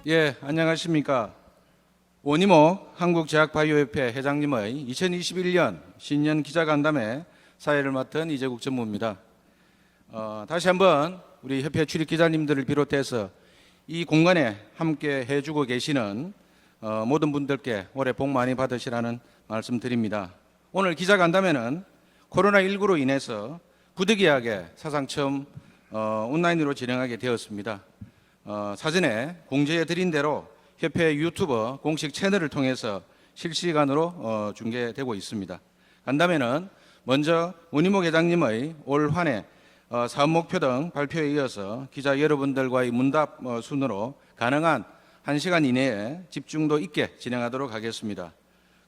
예, 안녕하십니까. 원희목 한국제약바이오협회 회장님의 2021년 신년 기자간담회 사회를 맡은 이재국 전무입니다. 다시 한번 우리 협회 출입 기자님들을 비롯해서 이 공간에 함께 해주고 계시는 모든 분들께 올해 복 많이 받으시라는 말씀드립니다. 오늘 기자간담회는 코로나19로 인해서 부득이하게 사상 처음 온라인으로 진행하게 되었습니다. 사전에 공지해 드린 대로 협회 유튜버 공식 채널을 통해서 실시간으로 중계되고 있습니다. 간담회는 먼저 원희목 회장님의 올 한 해 사업 목표 등 발표에 이어서 기자 여러분들과의 문답 순으로 가능한 1시간 이내에 집중도 있게 진행하도록 하겠습니다.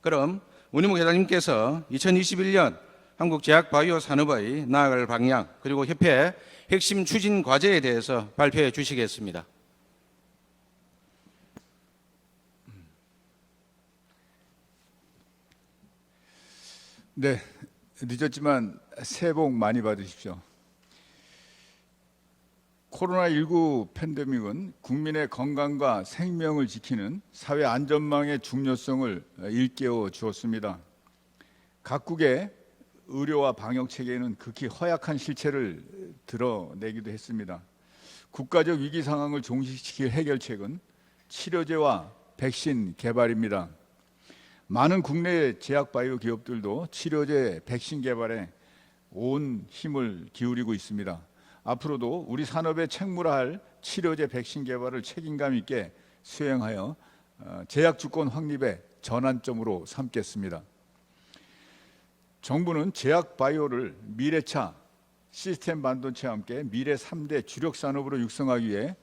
그럼 원희목 회장님께서 2021년 한국제약바이오 산업의 나아갈 방향 그리고 협회 핵심 추진 과제에 대해서 발표해 주시겠습니다. 네, 늦었지만 새해 복 많이 받으십시오. 코로나19 팬데믹은 국민의 건강과 생명을 지키는 사회 안전망의 중요성을 일깨워 주었습니다. 각국의 의료와 방역 체계는 극히 허약한 실체를 드러내기도 했습니다. 국가적 위기 상황을 종식시킬 해결책은 치료제와 백신 개발입니다. 많은 국내 제약바이오 기업들도 치료제, 백신 개발에 온 힘을 기울이고 있습니다. 앞으로도 우리 산업에 책무라할 치료제, 백신 개발을 책임감 있게 수행하여 제약 주권 확립의 전환점으로 삼겠습니다. 정부는 제약바이오를 미래차, 시스템 반도체와 함께 미래 3대 주력 산업으로 육성하기 위해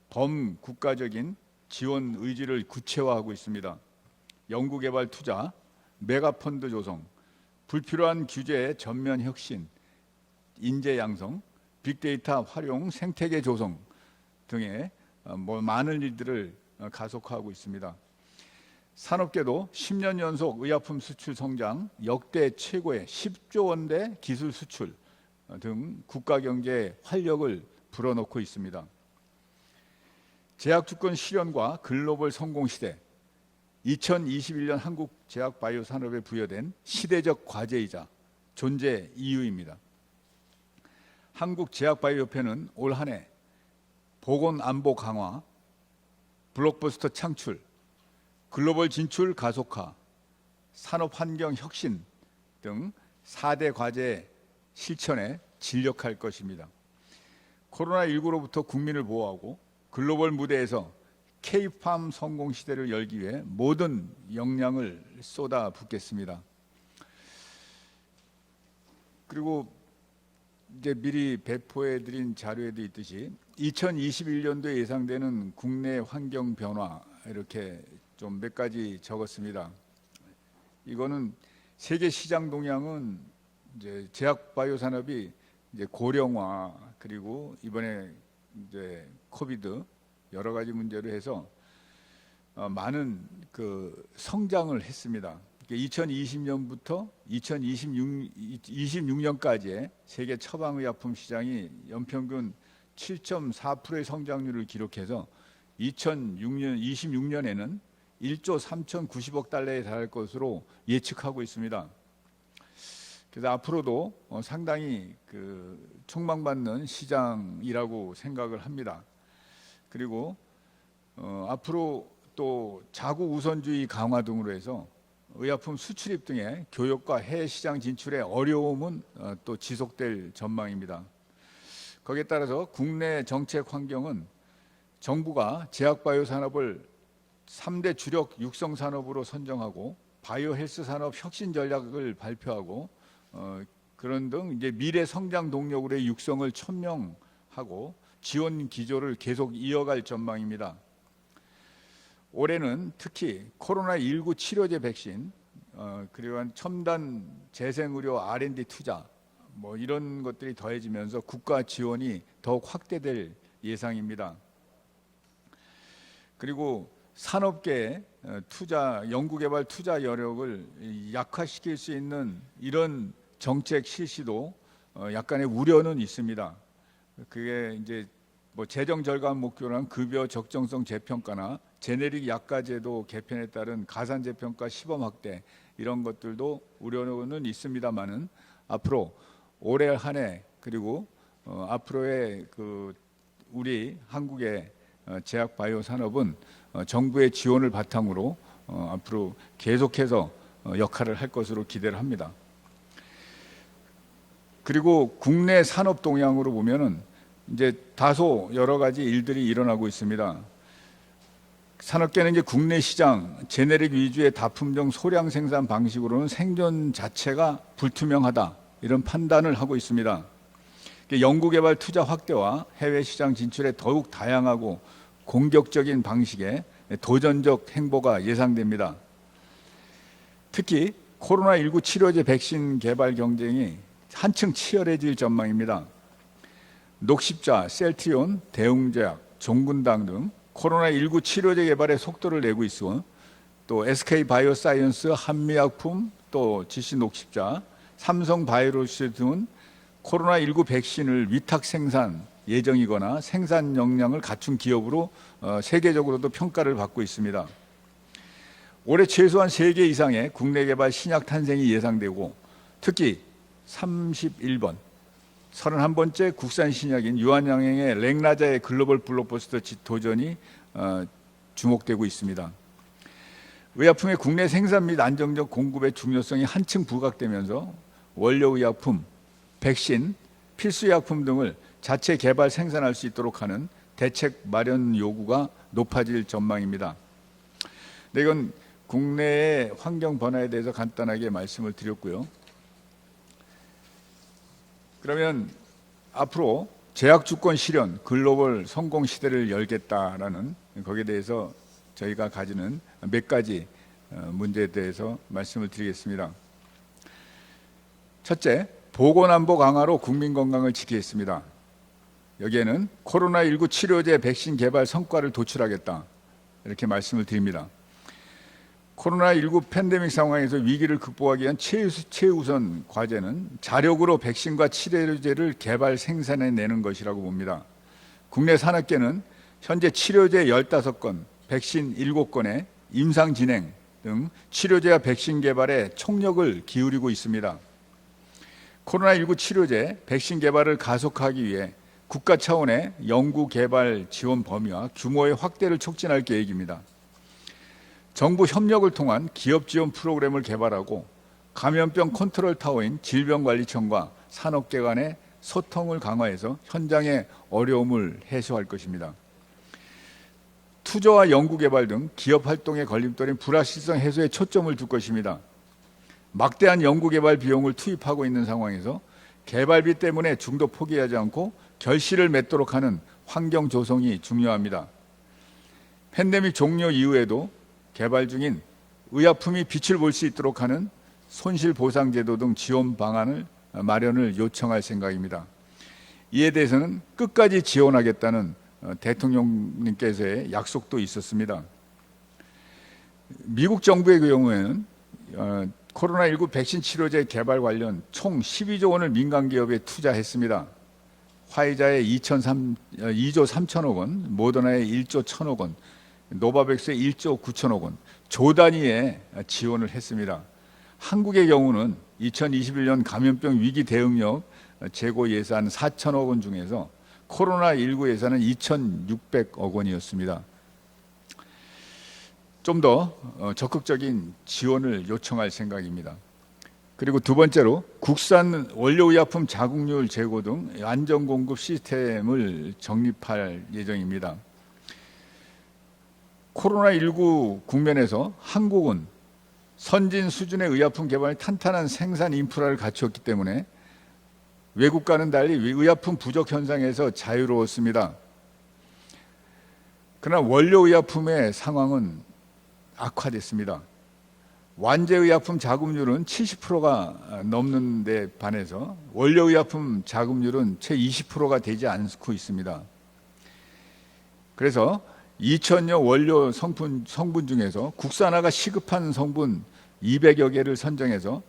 범국가적인 지원 의지를 구체화하고 있습니다. 연구개발 투자, 메가펀드 조성, 불필요한 규제의 전면 혁신, 인재 양성, 빅데이터 활용, 생태계 조성 등의 많은 일들을 가속화하고 있습니다. 산업계도 10년 연속 의약품 수출 성장, 역대 최고의 10조 원대 기술 수출 등 국가 경제에 활력을 불어넣고 있습니다. 제약 주권 실현과 글로벌 성공 시대, 2021년 한국 제약 바이오 산업에 부여된 시대적 과제이자 존재 이유입니다. 한국 제약 바이오 협회는 올 한 해 보건 안보 강화, 블록버스터 창출, 글로벌 진출 가속화, 산업 환경 혁신 등 4대 과제 실천에 진력할 것입니다. 코로나19로부터 국민을 보호하고 글로벌 무대에서 K-팜 성공 시대를 열기 위해 모든 역량을 쏟아붓겠습니다. 그리고 이제 미리 배포해드린 자료에도 있듯이 2021년도에 예상되는 국내 환경 변화 이렇게 좀 몇 가지 적었습니다. 이거는 세계 시장 동향은 이제 제약 바이오 산업이 이제 고령화 그리고 이번에 이제 코비드 여러 가지 문제로 해서 많은 그 성장을 했습니다. 2020년부터 2026년까지의 세계 처방의약품 시장이 연평균 7.4%의 성장률을 기록해서 2026년에는 1조 3,090억 달러에 달할 것으로 예측하고 있습니다. 그래서 앞으로도 상당히 그 촉망받는 시장이라고 생각을 합니다. 그리고 앞으로 또 자국 우선주의 강화 등으로 해서 의약품 수출입 등의 교역과 해외 시장 진출의 어려움은 또 지속될 전망입니다. 거기에 따라서 국내 정책 환경은 정부가 제약바이오 산업을 3대 주력 육성 산업으로 선정하고 바이오 헬스 산업 혁신 전략을 발표하고 그런 등 이제 미래 성장 동력으로의 육성을 천명하고 지원 기조를 계속 이어갈 전망입니다. 올해는 특히 코로나19 치료제 백신 그리고 첨단 재생의료 R&D 투자 뭐 이런 것들이 더해지면서 국가 지원이 더욱 확대될 예상입니다. 그리고 산업계의 투자, 연구개발 투자 여력을 약화시킬 수 있는 이런 정책 실시도 약간의 우려는 있습니다. 그게 이제 뭐 재정 절감 목표란 급여 적정성 재평가나 제네릭 약가제도 개편에 따른 가산 재평가 시범 확대 이런 것들도 우려는 있습니다만은 앞으로 올해 한 해 그리고 앞으로의 그 우리 한국의 제약 바이오 산업은 정부의 지원을 바탕으로 앞으로 계속해서 역할을 할 것으로 기대를 합니다. 그리고 국내 산업 동향으로 보면은 이제 다소 여러 가지 일들이 일어나고 있습니다. 산업계는 이제 국내 시장 제네릭 위주의 다품종 소량 생산 방식으로는 생존 자체가 불투명하다 이런 판단을 하고 있습니다. 연구개발 투자 확대와 해외 시장 진출에 더욱 다양하고 공격적인 방식의 도전적 행보가 예상됩니다. 특히 코로나19 치료제 백신 개발 경쟁이 한층 치열해질 전망입니다. 녹십자, 셀트리온, 대웅제약, 종근당 등 코로나19 치료제 개발에 속도를 내고 있어 또 SK바이오사이언스, 한미약품, 또 GC녹십자, 삼성바이오로스 등은 코로나19 백신을 위탁 생산 예정이거나 생산 역량을 갖춘 기업으로 세계적으로도 평가를 받고 있습니다. 올해 최소한 3개 이상의 국내 개발 신약 탄생이 예상되고 특히 31번, 31번째 국산 신약인 유한양행의 렉나자의 글로벌 블록버스터 도전이 주목되고 있습니다. 의약품의 국내 생산 및 안정적 공급의 중요성이 한층 부각되면서 원료의약품, 백신, 필수의약품 등을 자체 개발 생산할 수 있도록 하는 대책 마련 요구가 높아질 전망입니다. 네, 이건 국내의 환경 변화에 대해서 간단하게 말씀을 드렸고요. 그러면 앞으로 제약 주권 실현 글로벌 성공 시대를 열겠다라는 거기에 대해서 저희가 가지는 몇 가지 문제에 대해서 말씀을 드리겠습니다. 첫째, 보건안보 강화로 국민 건강을 지키겠습니다. 여기에는 코로나19 치료제 백신 개발 성과를 도출하겠다 이렇게 말씀을 드립니다. 코로나19 팬데믹 상황에서 위기를 극복하기 위한 최우선 과제는 자력으로 백신과 치료제를 개발 생산해내는 것이라고 봅니다. 국내 산업계는 현재 치료제 15건, 백신 7건의 임상 진행 등 치료제와 백신 개발에 총력을 기울이고 있습니다. 코로나19 치료제, 백신 개발을 가속하기 위해 국가 차원의 연구 개발 지원 범위와 규모의 확대를 촉진할 계획입니다. 정부 협력을 통한 기업 지원 프로그램을 개발하고 감염병 컨트롤 타워인 질병관리청과 산업계 간의 소통을 강화해서 현장의 어려움을 해소할 것입니다. 투자와 연구개발 등 기업 활동의 걸림돌인 불확실성 해소에 초점을 둘 것입니다. 막대한 연구개발 비용을 투입하고 있는 상황에서 개발비 때문에 중도 포기하지 않고 결실을 맺도록 하는 환경 조성이 중요합니다. 팬데믹 종료 이후에도 개발 중인 의약품이 빛을 볼 수 있도록 하는 손실보상제도 등 지원 방안을 마련을 요청할 생각입니다. 이에 대해서는 끝까지 지원하겠다는 대통령님께서의 약속도 있었습니다. 미국 정부의 경우에는 코로나19 백신 치료제 개발 관련 총 12조 원을 민간 기업에 투자했습니다. 화이자에 2조 3천억 원, 모더나에 1조 1천억 원, 노바백스에 1조 9천억 원, 조 단위의 지원을 했습니다. 한국의 경우는 2021년 감염병 위기 대응력 재고 예산 4천억 원 중에서 코로나19 예산은 2,600억 원이었습니다. 좀 더 적극적인 지원을 요청할 생각입니다. 그리고 두 번째로 국산 원료의약품 자국률 재고 등 안전 공급 시스템을 정립할 예정입니다. 코로나19 국면에서 한국은 선진 수준의 의약품 개발에 탄탄한 생산 인프라를 갖추었기 때문에 외국과는 달리 의약품 부족 현상에서 자유로웠습니다. 그러나 원료의약품의 상황은 악화됐습니다. 완제의약품 자급률은 70%가 넘는 데 반해서 원료의약품 자급률은 채 20%가 되지 않고 있습니다. 그래서 2,000여 원료 성분 중에서 국산화가 시급한 성분 200여 개를 선정해서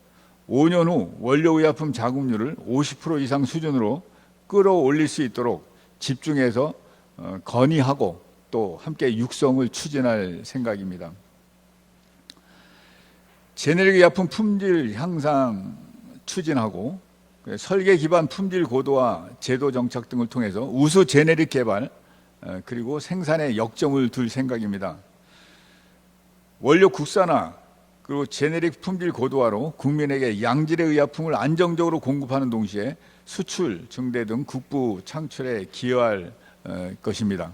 5년 후 원료의약품 자국률을 50% 이상 수준으로 끌어올릴 수 있도록 집중해서 건의하고 또 함께 육성을 추진할 생각입니다. 제네릭 의약품 품질 향상 추진하고 설계 기반 품질 고도화 제도 정착 등을 통해서 우수 제네릭 개발 그리고 생산에 역점을 둘 생각입니다. 원료 국산화 그리고 제네릭 품질 고도화로 국민에게 양질의 의약품을 안정적으로 공급하는 동시에 수출, 증대 등 국부 창출에 기여할 것입니다.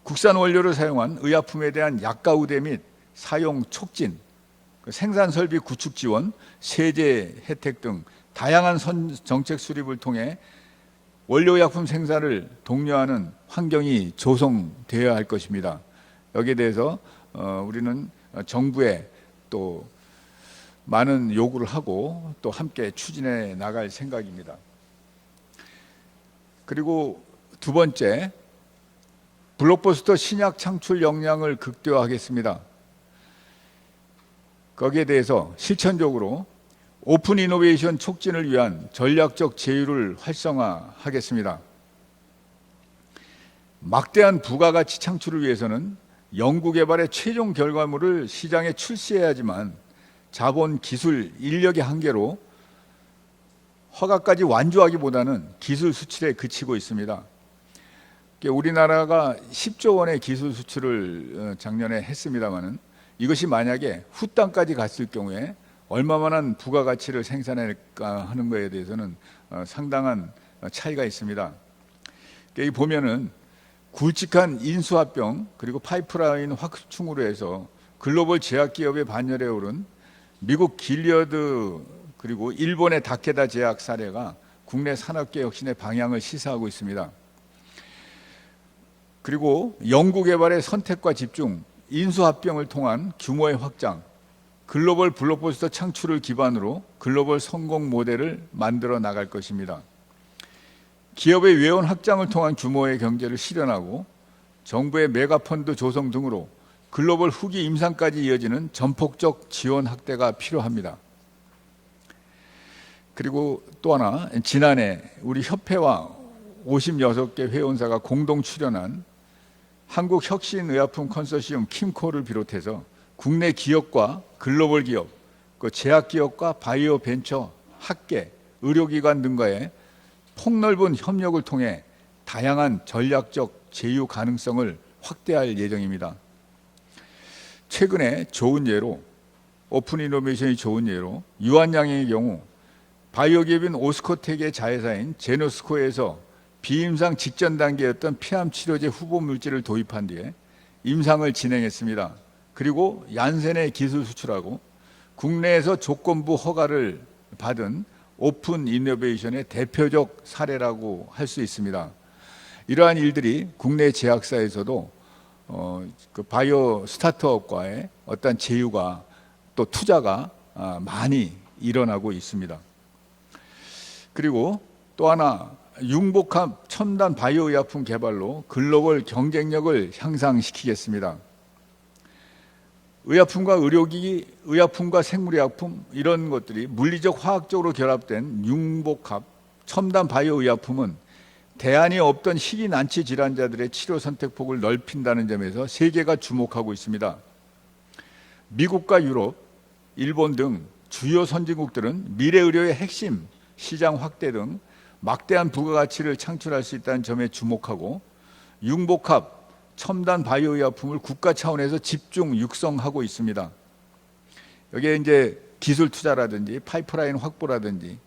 국산 원료를 사용한 의약품에 대한 약가 우대 및 사용 촉진, 생산 설비 구축 지원, 세제 혜택 등 다양한 정책 수립을 통해 원료의약품 생산을 독려하는 환경이 조성되어야 할 것입니다. 여기에 대해서 우리는 정부에 또 많은 요구를 하고 또 함께 추진해 나갈 생각입니다. 그리고 두 번째, 블록버스터 신약 창출 역량을 극대화하겠습니다. 거기에 대해서 실천적으로 오픈 이노베이션 촉진을 위한 전략적 제휴를 활성화하겠습니다. 막대한 부가가치 창출을 위해서는 연구개발의 최종 결과물을 시장에 출시해야지만 자본, 기술, 인력의 한계로 허가까지 완주하기보다는 기술 수출에 그치고 있습니다. 우리나라가 10조 원의 기술 수출을 작년에 했습니다마는 이것이 만약에 후땅까지 갔을 경우에 얼마만한 부가가치를 생산할까 하는 것에 대해서는 상당한 차이가 있습니다. 여기 보면은 굵직한 인수합병 그리고 파이프라인 확충으로 해서 글로벌 제약기업의 반열에 오른 미국 길리어드 그리고 일본의 다케다 제약 사례가 국내 산업계 혁신의 방향을 시사하고 있습니다. 그리고 연구개발의 선택과 집중, 인수합병을 통한 규모의 확장, 글로벌 블록버스터 창출을 기반으로 글로벌 성공 모델을 만들어 나갈 것입니다. 기업의 외연 확장을 통한 규모의 경제를 실현하고 정부의 메가펀드 조성 등으로 글로벌 후기 임상까지 이어지는 전폭적 지원 확대가 필요합니다. 그리고 또 하나, 지난해 우리 협회와 56개 회원사가 공동 출연한 한국혁신의약품 컨소시엄 킴코를 비롯해서 국내 기업과 글로벌 기업, 제약기업과 바이오 벤처, 학계, 의료기관 등과의 폭넓은 협력을 통해 다양한 전략적 제휴 가능성을 확대할 예정입니다. 최근에 좋은 예로, 오픈 이노베이션이 좋은 예로 유한양행의 경우 바이오 기업인 오스코텍의 자회사인 제노스코에서 비임상 직전 단계였던 폐암 치료제 후보 물질을 도입한 뒤에 임상을 진행했습니다. 그리고 얀센에 기술 수출하고 국내에서 조건부 허가를 받은 오픈 이노베이션의 대표적 사례라고 할 수 있습니다. 이러한 일들이 국내 제약사에서도 그 바이오 스타트업과의 어떤 제휴가 또 투자가 많이 일어나고 있습니다. 그리고 또 하나, 융복합 첨단 바이오 의약품 개발로 글로벌 경쟁력을 향상시키겠습니다. 의약품과 의료기기, 의약품과 생물의약품 이런 것들이 물리적 화학적으로 결합된 융복합 첨단 바이오 의약품은 대안이 없던 희귀 난치 질환자들의 치료 선택폭을 넓힌다는 점에서 세계가 주목하고 있습니다. 미국과 유럽, 일본 등 주요 선진국들은 미래 의료의 핵심, 시장 확대 등 막대한 부가가치를 창출할 수 있다는 점에 주목하고 융복합 첨단 바이오 의약품을 국가 차원에서 집중 육성하고 있습니다. 여기에 이제 기술 투자라든지 파이프라인 확보라든지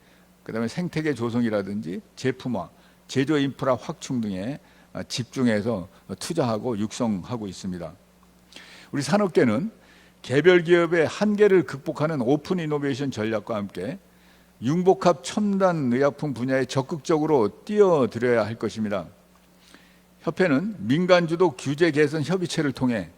그다음에 생태계 조성이라든지 제품화, 제조 인프라 확충 등에 집중해서 투자하고 육성하고 있습니다. 우리 산업계는 개별 기업의 한계를 극복하는 오픈 이노베이션 전략과 함께 융복합 첨단 의약품 분야에 적극적으로 뛰어들어야 할 것입니다. 협회는 민간주도 규제 개선 협의체를 통해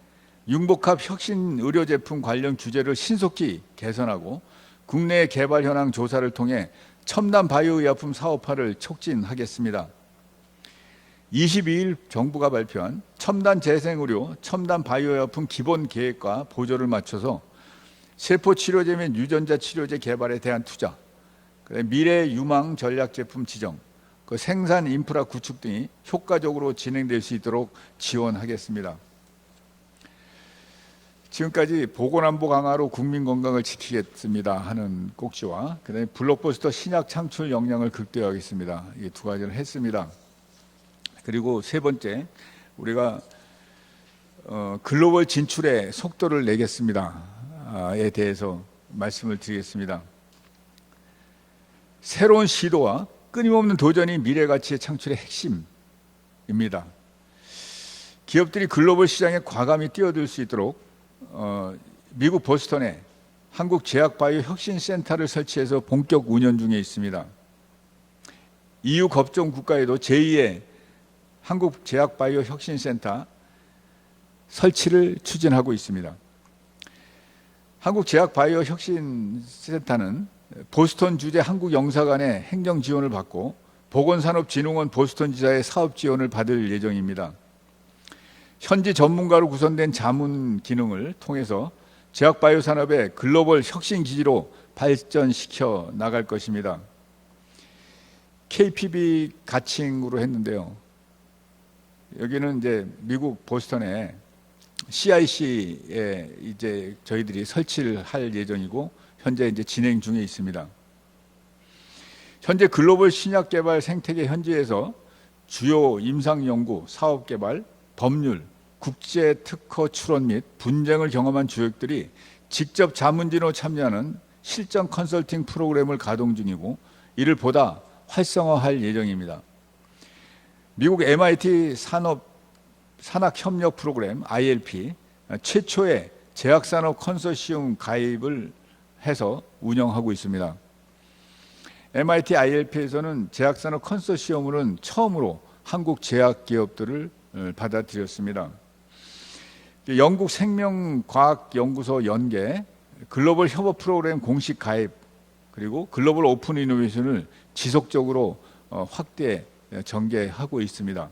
융복합 혁신 의료 제품 관련 규제를 신속히 개선하고 국내 개발 현황 조사를 통해 첨단 바이오 의약품 사업화를 촉진하겠습니다. 22일 정부가 발표한 첨단 재생의료, 첨단 바이오 의약품 기본 계획과 보조를 맞춰서 세포 치료제 및 유전자 치료제 개발에 대한 투자, 미래 유망 전략 제품 지정, 생산 인프라 구축 등이 효과적으로 진행될 수 있도록 지원하겠습니다. 지금까지 보건안보 강화로 국민 건강을 지키겠습니다 하는 꼭지와 그다음에 블록버스터 신약 창출 역량을 극대화하겠습니다. 이 두 가지를 했습니다. 그리고 세 번째, 우리가 글로벌 진출의 속도를 내겠습니다에 대해서 말씀을 드리겠습니다. 새로운 시도와 끊임없는 도전이 미래 가치의 창출의 핵심입니다. 기업들이 글로벌 시장에 과감히 뛰어들 수 있도록 미국 보스턴에 한국제약바이오 혁신센터를 설치해서 본격 운영 중에 있습니다. EU 겁종 국가에도 제2의 한국제약바이오 혁신센터 설치를 추진하고 있습니다. 한국제약바이오 혁신센터는 보스턴 주재 한국영사관의 행정 지원을 받고 보건산업진흥원 보스턴지사의 사업 지원을 받을 예정입니다. 현지 전문가로 구성된 자문 기능을 통해서 제약바이오 산업의 글로벌 혁신 기지로 발전시켜 나갈 것입니다. KPB 가칭으로 했는데요. 여기는 이제 미국 보스턴에 CIC에 이제 저희들이 설치를 할 예정이고 현재 이제 진행 중에 있습니다. 현재 글로벌 신약 개발 생태계 현지에서 주요 임상 연구, 사업 개발, 법률, 국제 특허 출원 및 분쟁을 경험한 주역들이 직접 자문진으로 참여하는 실전 컨설팅 프로그램을 가동 중이고 이를 보다 활성화할 예정입니다. 미국 MIT 산학협력 프로그램 ILP 최초의 제약산업 컨소시엄 가입을 해서 운영하고 있습니다. MIT ILP에서는 제약산업 컨소시엄으로는 처음으로 한국 제약 기업들을 받아들였습니다. 영국 생명과학연구소 연계, 글로벌 협업 프로그램 공식 가입, 그리고 글로벌 오픈 이노베이션을 지속적으로 확대, 전개하고 있습니다.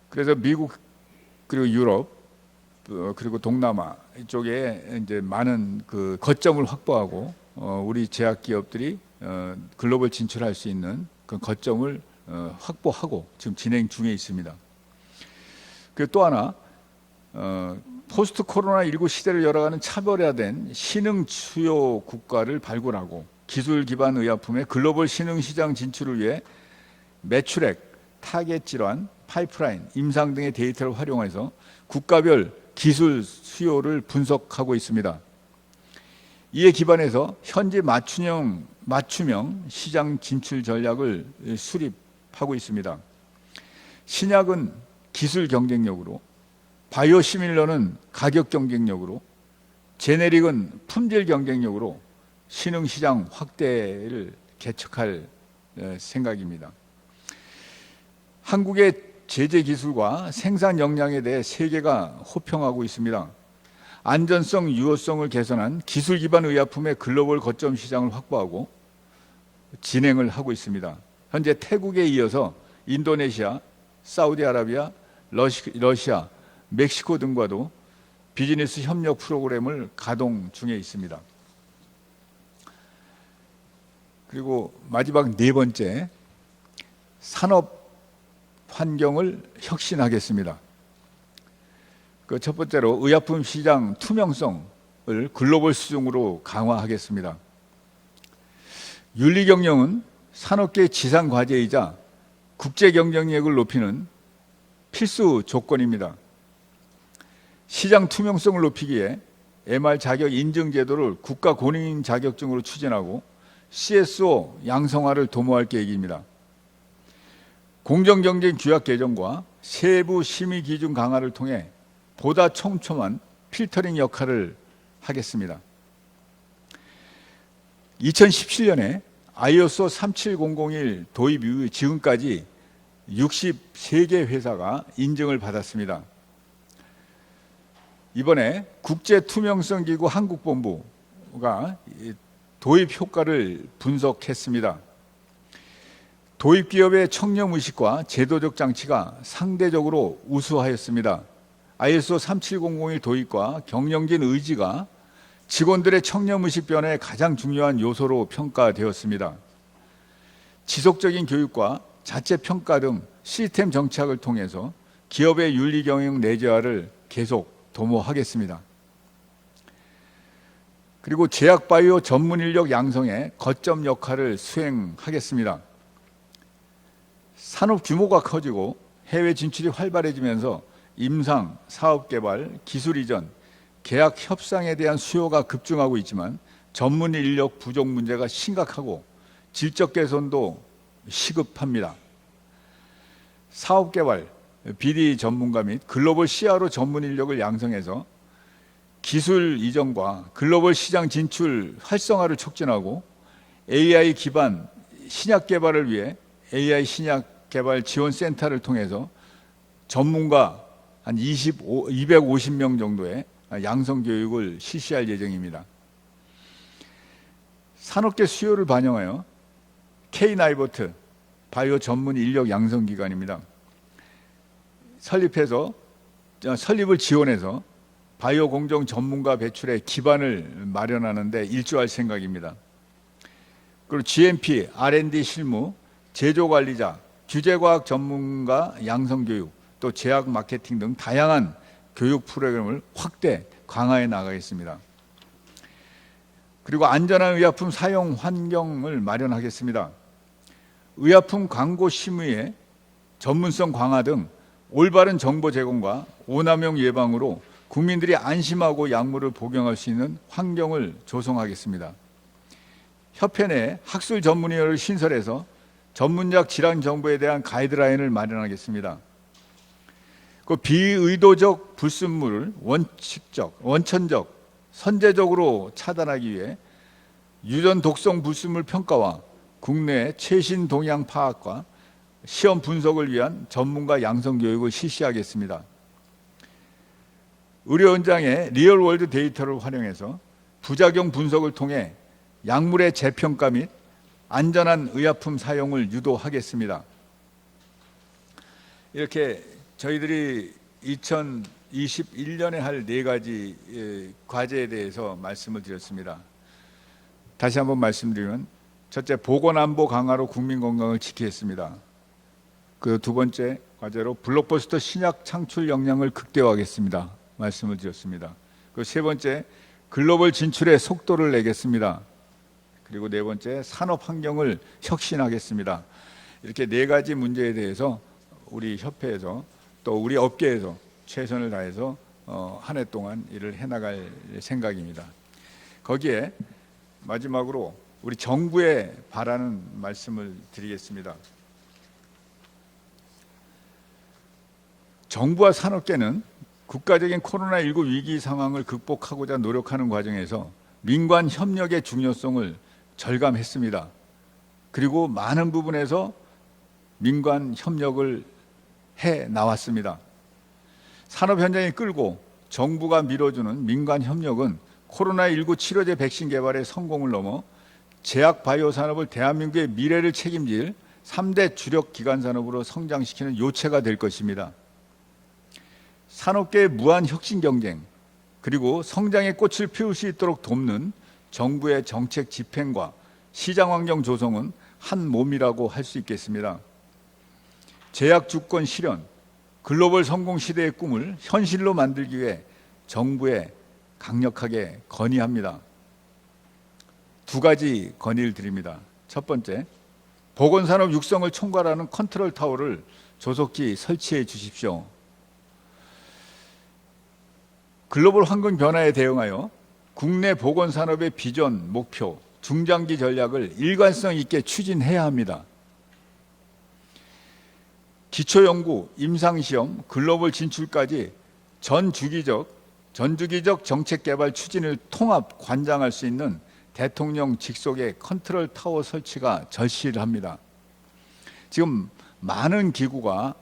그래서 미국 그리고 유럽 그리고 동남아 이쪽에 이제 많은 그 거점을 확보하고 우리 제약 기업들이 글로벌 진출할 수 있는 그 거점을 확보하고 지금 진행 중에 있습니다. 그리고 또 하나 포스트 코로나19 시대를 열어가는 차별화된 신흥 수요 국가를 발굴하고 기술 기반 의약품의 글로벌 신흥 시장 진출을 위해 매출액, 타겟 질환, 파이프라인, 임상 등의 데이터를 활용해서 국가별 기술 수요를 분석하고 있습니다. 이에 기반해서 현재 맞춤형 시장 진출 전략을 수립하고 있습니다. 신약은 기술 경쟁력으로, 바이오시밀러는 가격 경쟁력으로, 제네릭은 품질 경쟁력으로 신흥 시장 확대를 개척할 생각입니다. 한국의 제재 기술과 생산 역량에 대해 세계가 호평하고 있습니다. 안전성, 유효성을 개선한 기술 기반 의약품의 글로벌 거점 시장을 확보하고 진행을 하고 있습니다. 현재 태국에 이어서 인도네시아, 사우디아라비아, 러시아, 멕시코 등과도 비즈니스 협력 프로그램을 가동 중에 있습니다. 그리고 마지막 네 번째, 산업 환경을 혁신하겠습니다. 그 첫 번째로 의약품 시장 투명성을 글로벌 수준으로 강화하겠습니다. 윤리 경영은 산업계 지상 과제이자 국제 경쟁력을 높이는 필수 조건입니다. 시장 투명성을 높이기 위해 MR 자격 인증 제도를 국가 공인 자격증으로 추진하고 CSO 양성화를 도모할 계획입니다. 공정경쟁 규약 개정과 세부 심의 기준 강화를 통해 보다 촘촘한 필터링 역할을 하겠습니다. 2017년에 ISO 37001 도입 이후 지금까지 63개 회사가 인증을 받았습니다. 이번에 국제투명성기구 한국본부가 도입 효과를 분석했습니다. 도입 기업의 청렴의식과 제도적 장치가 상대적으로 우수하였습니다. ISO 37001 도입과 경영진 의지가 직원들의 청렴의식 변화의 가장 중요한 요소로 평가되었습니다. 지속적인 교육과 자체 평가 등 시스템 정착을 통해서 기업의 윤리 경영 내재화를 계속 도모하겠습니다. 그리고 제약 바이오 전문 인력 양성에 거점 역할을 수행하겠습니다. 산업 규모가 커지고 해외 진출이 활발해지면서 임상, 사업 개발, 기술 이전, 계약 협상에 대한 수요가 급증하고 있지만 전문 인력 부족 문제가 심각하고 질적 개선도 시급합니다. 사업 개발, BD 전문가 및 글로벌 CRO 전문 인력을 양성해서 기술 이전과 글로벌 시장 진출 활성화를 促진하고 AI 기반 신약 개발을 위해 AI 신약 개발 지원 센터를 통해서 전문가 한 250명 정도의 양성 교육을 실시할 예정입니다. 산업계 수요를 반영하여 K나이버트 바이오 전문 인력 양성 기관입니다. 설립을 지원해서 바이오 공정 전문가 배출의 기반을 마련하는 데 일조할 생각입니다. 그리고 GMP, R&D 실무, 제조 관리자, 규제과학 전문가 양성 교육, 또 제약 마케팅 등 다양한 교육 프로그램을 확대, 강화해 나가겠습니다. 그리고 안전한 의약품 사용 환경을 마련하겠습니다. 의약품 광고 심의의 전문성 강화 등 올바른 정보 제공과 오남용 예방으로 국민들이 안심하고 약물을 복용할 수 있는 환경을 조성하겠습니다. 협회 내 학술 전문위원회를 신설해서 전문약 질환 정보에 대한 가이드라인을 마련하겠습니다. 그 비의도적 불순물을 원천적, 선제적으로 차단하기 위해 유전 독성 불순물 평가와 국내 최신 동향 파악과 시험 분석을 위한 전문가 양성 교육을 실시하겠습니다. 의료 현장의 리얼월드 데이터를 활용해서 부작용 분석을 통해 약물의 재평가 및 안전한 의약품 사용을 유도하겠습니다. 이렇게 저희들이 2021년에 할 4가지 과제에 대해서 말씀을 드렸습니다. 다시 한번 말씀드리면, 첫째, 보건안보 강화로 국민 건강을 지키겠습니다. 그 두 번째 과제로 블록버스터 신약 창출 역량을 극대화하겠습니다. 말씀을 드렸습니다. 그 세 번째, 글로벌 진출의 속도를 내겠습니다. 그리고 네 번째, 산업 환경을 혁신하겠습니다. 이렇게 4가지 문제에 대해서 우리 협회에서 또 우리 업계에서 최선을 다해서 한 해 동안 일을 해나갈 생각입니다. 거기에 마지막으로 우리 정부에 바라는 말씀을 드리겠습니다. 정부와 산업계는 국가적인 코로나19 위기 상황을 극복하고자 노력하는 과정에서 민관 협력의 중요성을 절감했습니다. 그리고 많은 부분에서 민관 협력을 해 나왔습니다. 산업 현장이 끌고 정부가 밀어주는 민관 협력은 코로나19 치료제 백신 개발의 성공을 넘어 제약 바이오 산업을 대한민국의 미래를 책임질 3대 주력 기관 산업으로 성장시키는 요체가 될 것입니다. 산업계의 무한 혁신 경쟁, 그리고 성장의 꽃을 피울 수 있도록 돕는 정부의 정책 집행과 시장 환경 조성은 한 몸이라고 할 수 있겠습니다. 제약 주권 실현, 글로벌 성공 시대의 꿈을 현실로 만들기 위해 정부에 강력하게 건의합니다. 2가지 건의를 드립니다. 첫 번째, 보건산업 육성을 총괄하는 컨트롤 타워를 조속히 설치해 주십시오. 글로벌 환경 변화에 대응하여 국내 보건산업의 비전, 목표, 중장기 전략을 일관성 있게 추진해야 합니다. 기초연구, 임상시험, 글로벌 진출까지 전주기적 정책 개발 추진을 통합 관장할 수 있는 대통령 직속의 컨트롤 타워 설치가 절실합니다. 지금 많은 기구가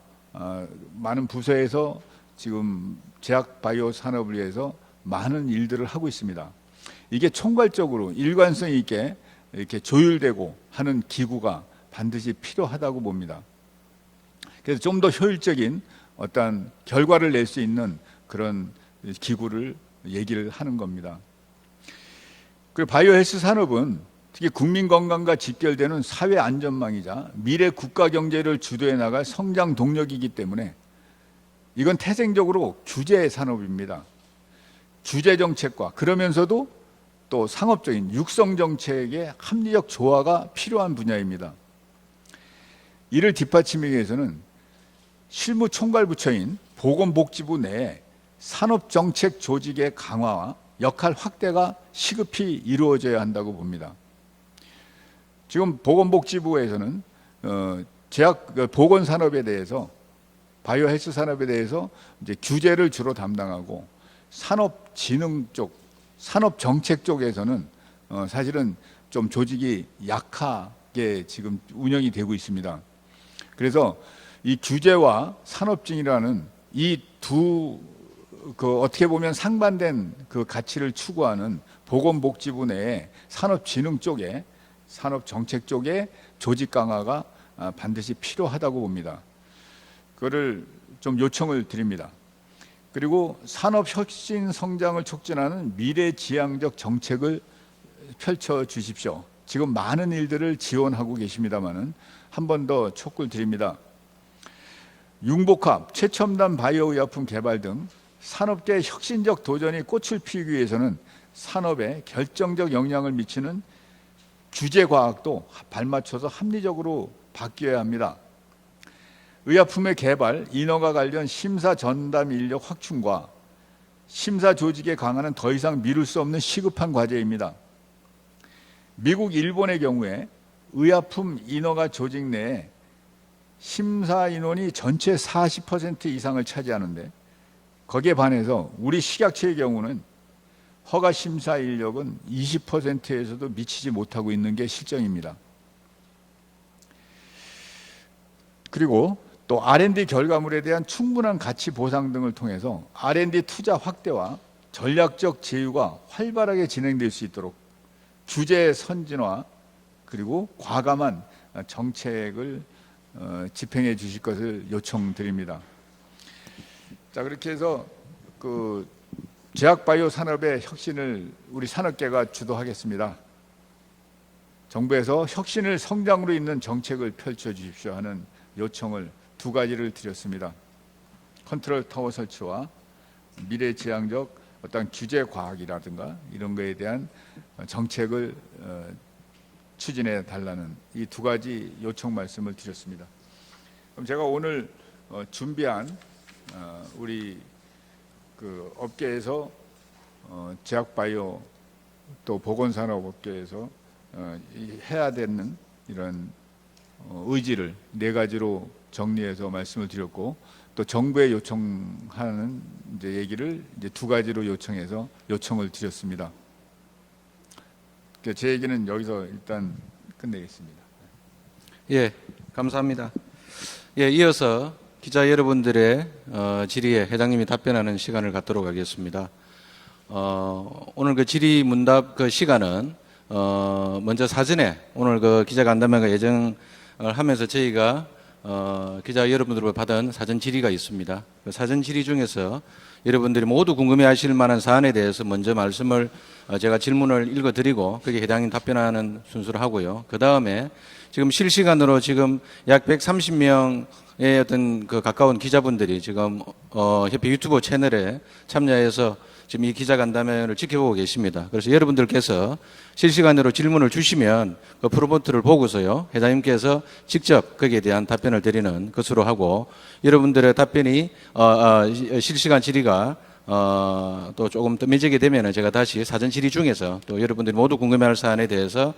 많은 부서에서 지금 제약 바이오 산업을 위해서 많은 일들을 하고 있습니다. 이게 총괄적으로 일관성 있게 이렇게 조율되고 하는 기구가 반드시 필요하다고 봅니다. 그래서 좀 더 효율적인 어떤 결과를 낼 수 있는 그런 기구를 얘기를 하는 겁니다. 그리고 바이오 헬스 산업은 특히 국민 건강과 직결되는 사회 안전망이자 미래 국가 경제를 주도해 나갈 성장 동력이기 때문에 이건 태생적으로 규제 산업입니다. 규제 정책과 그러면서도 또 상업적인 육성 정책의 합리적 조화가 필요한 분야입니다. 이를 뒷받침하기 위해서는 실무 총괄부처인 보건복지부 내에 산업정책 조직의 강화와 역할 확대가 시급히 이루어져야 한다고 봅니다. 지금 보건복지부에서는 보건산업에 대해서 바이오 헬스 산업에 대해서 이제 규제를 주로 담당하고 산업진흥 쪽, 산업정책 쪽에서는 사실은 좀 조직이 약하게 지금 운영이 되고 있습니다. 그래서 이 규제와 산업진이라는 이 두 어떻게 보면 상반된 그 가치를 추구하는 보건복지부 내에 산업진흥 쪽에 산업정책 쪽에 조직 강화가 반드시 필요하다고 봅니다. 그거를 좀 요청을 드립니다. 그리고 산업혁신 성장을 촉진하는 미래지향적 정책을 펼쳐 주십시오. 지금 많은 일들을 지원하고 계십니다마는 한 번 더 촉구를 드립니다. 융복합, 최첨단 바이오 의약품 개발 등 산업계의 혁신적 도전이 꽃을 피우기 위해서는 산업에 결정적 영향을 미치는 규제 과학도 발맞춰서 합리적으로 바뀌어야 합니다. 의약품의 개발, 인허가 관련 심사 전담 인력 확충과 심사 조직의 강화는 더 이상 미룰 수 없는 시급한 과제입니다. 미국, 일본의 경우에 의약품 인허가 조직 내에 심사 인원이 전체 40% 이상을 차지하는데 거기에 반해서 우리 식약처의 경우는 허가 심사 인력은 20%에서도 미치지 못하고 있는 게 실정입니다. 그리고 또 R&D 결과물에 대한 충분한 가치 보상 등을 통해서 R&D 투자 확대와 전략적 제휴가 활발하게 진행될 수 있도록 규제 선진화 그리고 과감한 정책을 집행해 주실 것을 요청드립니다. 자, 그렇게 해서 그 제약바이오 산업의 혁신을 우리 산업계가 주도하겠습니다. 정부에서 혁신을 성장으로 잇는 정책을 펼쳐 주십시오 하는 요청을 두 가지를 드렸습니다. 컨트롤 타워 설치와 미래지향적 어떤 규제 과학이라든가 이런 거에 대한 정책을 추진해 달라는 이 두 가지 요청 말씀을 드렸습니다. 그럼 제가 오늘 준비한 우리 그 업계에서 제약바이오 또 보건산업 업계에서 해야 되는 이런 의지를 네 가지로 정리해서 말씀을 드렸고 또 정부에 요청하는 이제 얘기를 이제 두 가지로 요청해서 요청을 드렸습니다. 제 얘기는 여기서 일단 끝내겠습니다. 예, 감사합니다. 예, 이어서 기자 여러분들의 질의에 회장님이 답변하는 시간을 갖도록 하겠습니다. 오늘 그 질의 문답 그 시간은 먼저 사전에 오늘 그 기자간담회가 예정을 하면서 저희가 기자 여러분들로부터 받은 사전 질의가 있습니다. 그 사전 질의 중에서 여러분들이 모두 궁금해하실 만한 사안에 대해서 먼저 말씀을 제가 질문을 읽어드리고 거기에 회장님 답변하는 순서로 하고요. 그 다음에 지금 실시간으로 지금 약 130명의 어떤 그 가까운 기자분들이 지금 협회 유튜브 채널에 참여해서 지금 이 기자간담회를 지켜보고 계십니다. 그래서 여러분들께서 실시간으로 질문을 주시면 그 프로모트를 보고서요 회장님께서 직접 거기에 대한 답변을 드리는 것으로 하고 여러분들의 답변이 실시간 질의가 또 조금 더 밀리게 되면 제가 다시 사전 질의 중에서 또 여러분들이 모두 궁금해할 사안에 대해서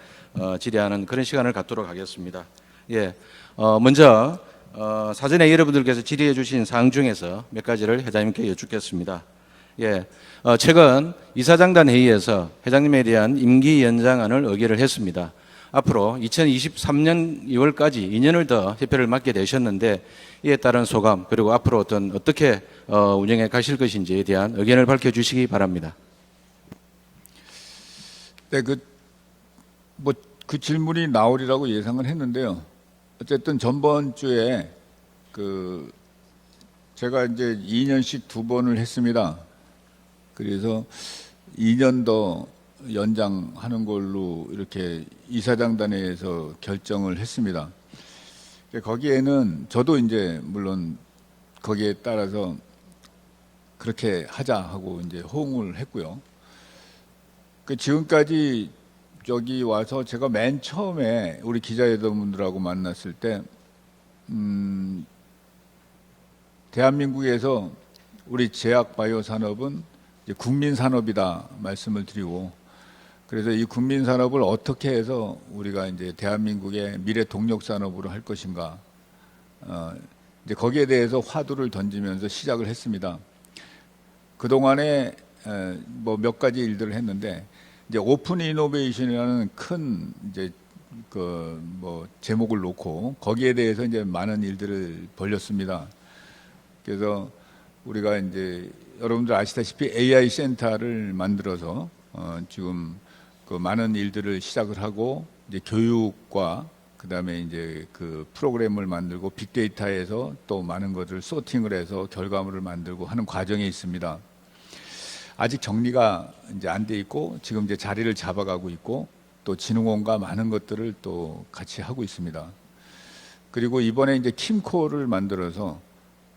질의하는 그런 시간을 갖도록 하겠습니다. 예, 먼저 사전에 여러분들께서 질의해 주신 사항 중에서 몇 가지를 회장님께 여쭙겠습니다. 예, 최근 이사장단 회의에서 회장님에 대한 임기 연장안을 의결을 했습니다. 앞으로 2023년 2월까지 2년을 더 협회를 맡게 되셨는데 이에 따른 소감 그리고 앞으로 어떻게 운영해 가실 것인지에 대한 의견을 밝혀주시기 바랍니다. 네, 그 질문이 나오리라고 예상을 했는데요. 어쨌든 전번 주에 제가 이제 2년씩 2번을 했습니다. 그래서 2년 더 연장하는 걸로 이렇게 이사장단에서 결정을 했습니다. 거기에는 저도 이제 물론 거기에 따라서 그렇게 하자 하고 이제 호응을 했고요. 지금까지 여기 와서 제가 맨 처음에 우리 기자회원분들하고 만났을 때, 대한민국에서 우리 제약바이오 산업은 이제 국민 산업이다 말씀을 드리고, 그래서 이 국민 산업을 어떻게 해서 우리가 이제 대한민국의 미래 동력 산업으로 할 것인가, 이제 거기에 대해서 화두를 던지면서 시작을 했습니다. 그 동안에 뭐 몇 가지 일들을 했는데, 이제 오픈 이노베이션이라는 큰 이제 그 뭐 제목을 놓고 거기에 대해서 이제 많은 일들을 벌였습니다. 그래서 우리가 이제 여러분들 아시다시피 AI 센터를 만들어서 지금 그 많은 일들을 시작을 하고, 이제 교육과 그다음에 이제 그 프로그램을 만들고 빅데이터에서 또 많은 것을 소팅을 해서 결과물을 만들고 하는 과정에 있습니다. 아직 정리가 이제 안 돼 있고 지금 이제 자리를 잡아가고 있고, 또 진흥원과 많은 것들을 또 같이 하고 있습니다. 그리고 이번에 이제 킴코를 만들어서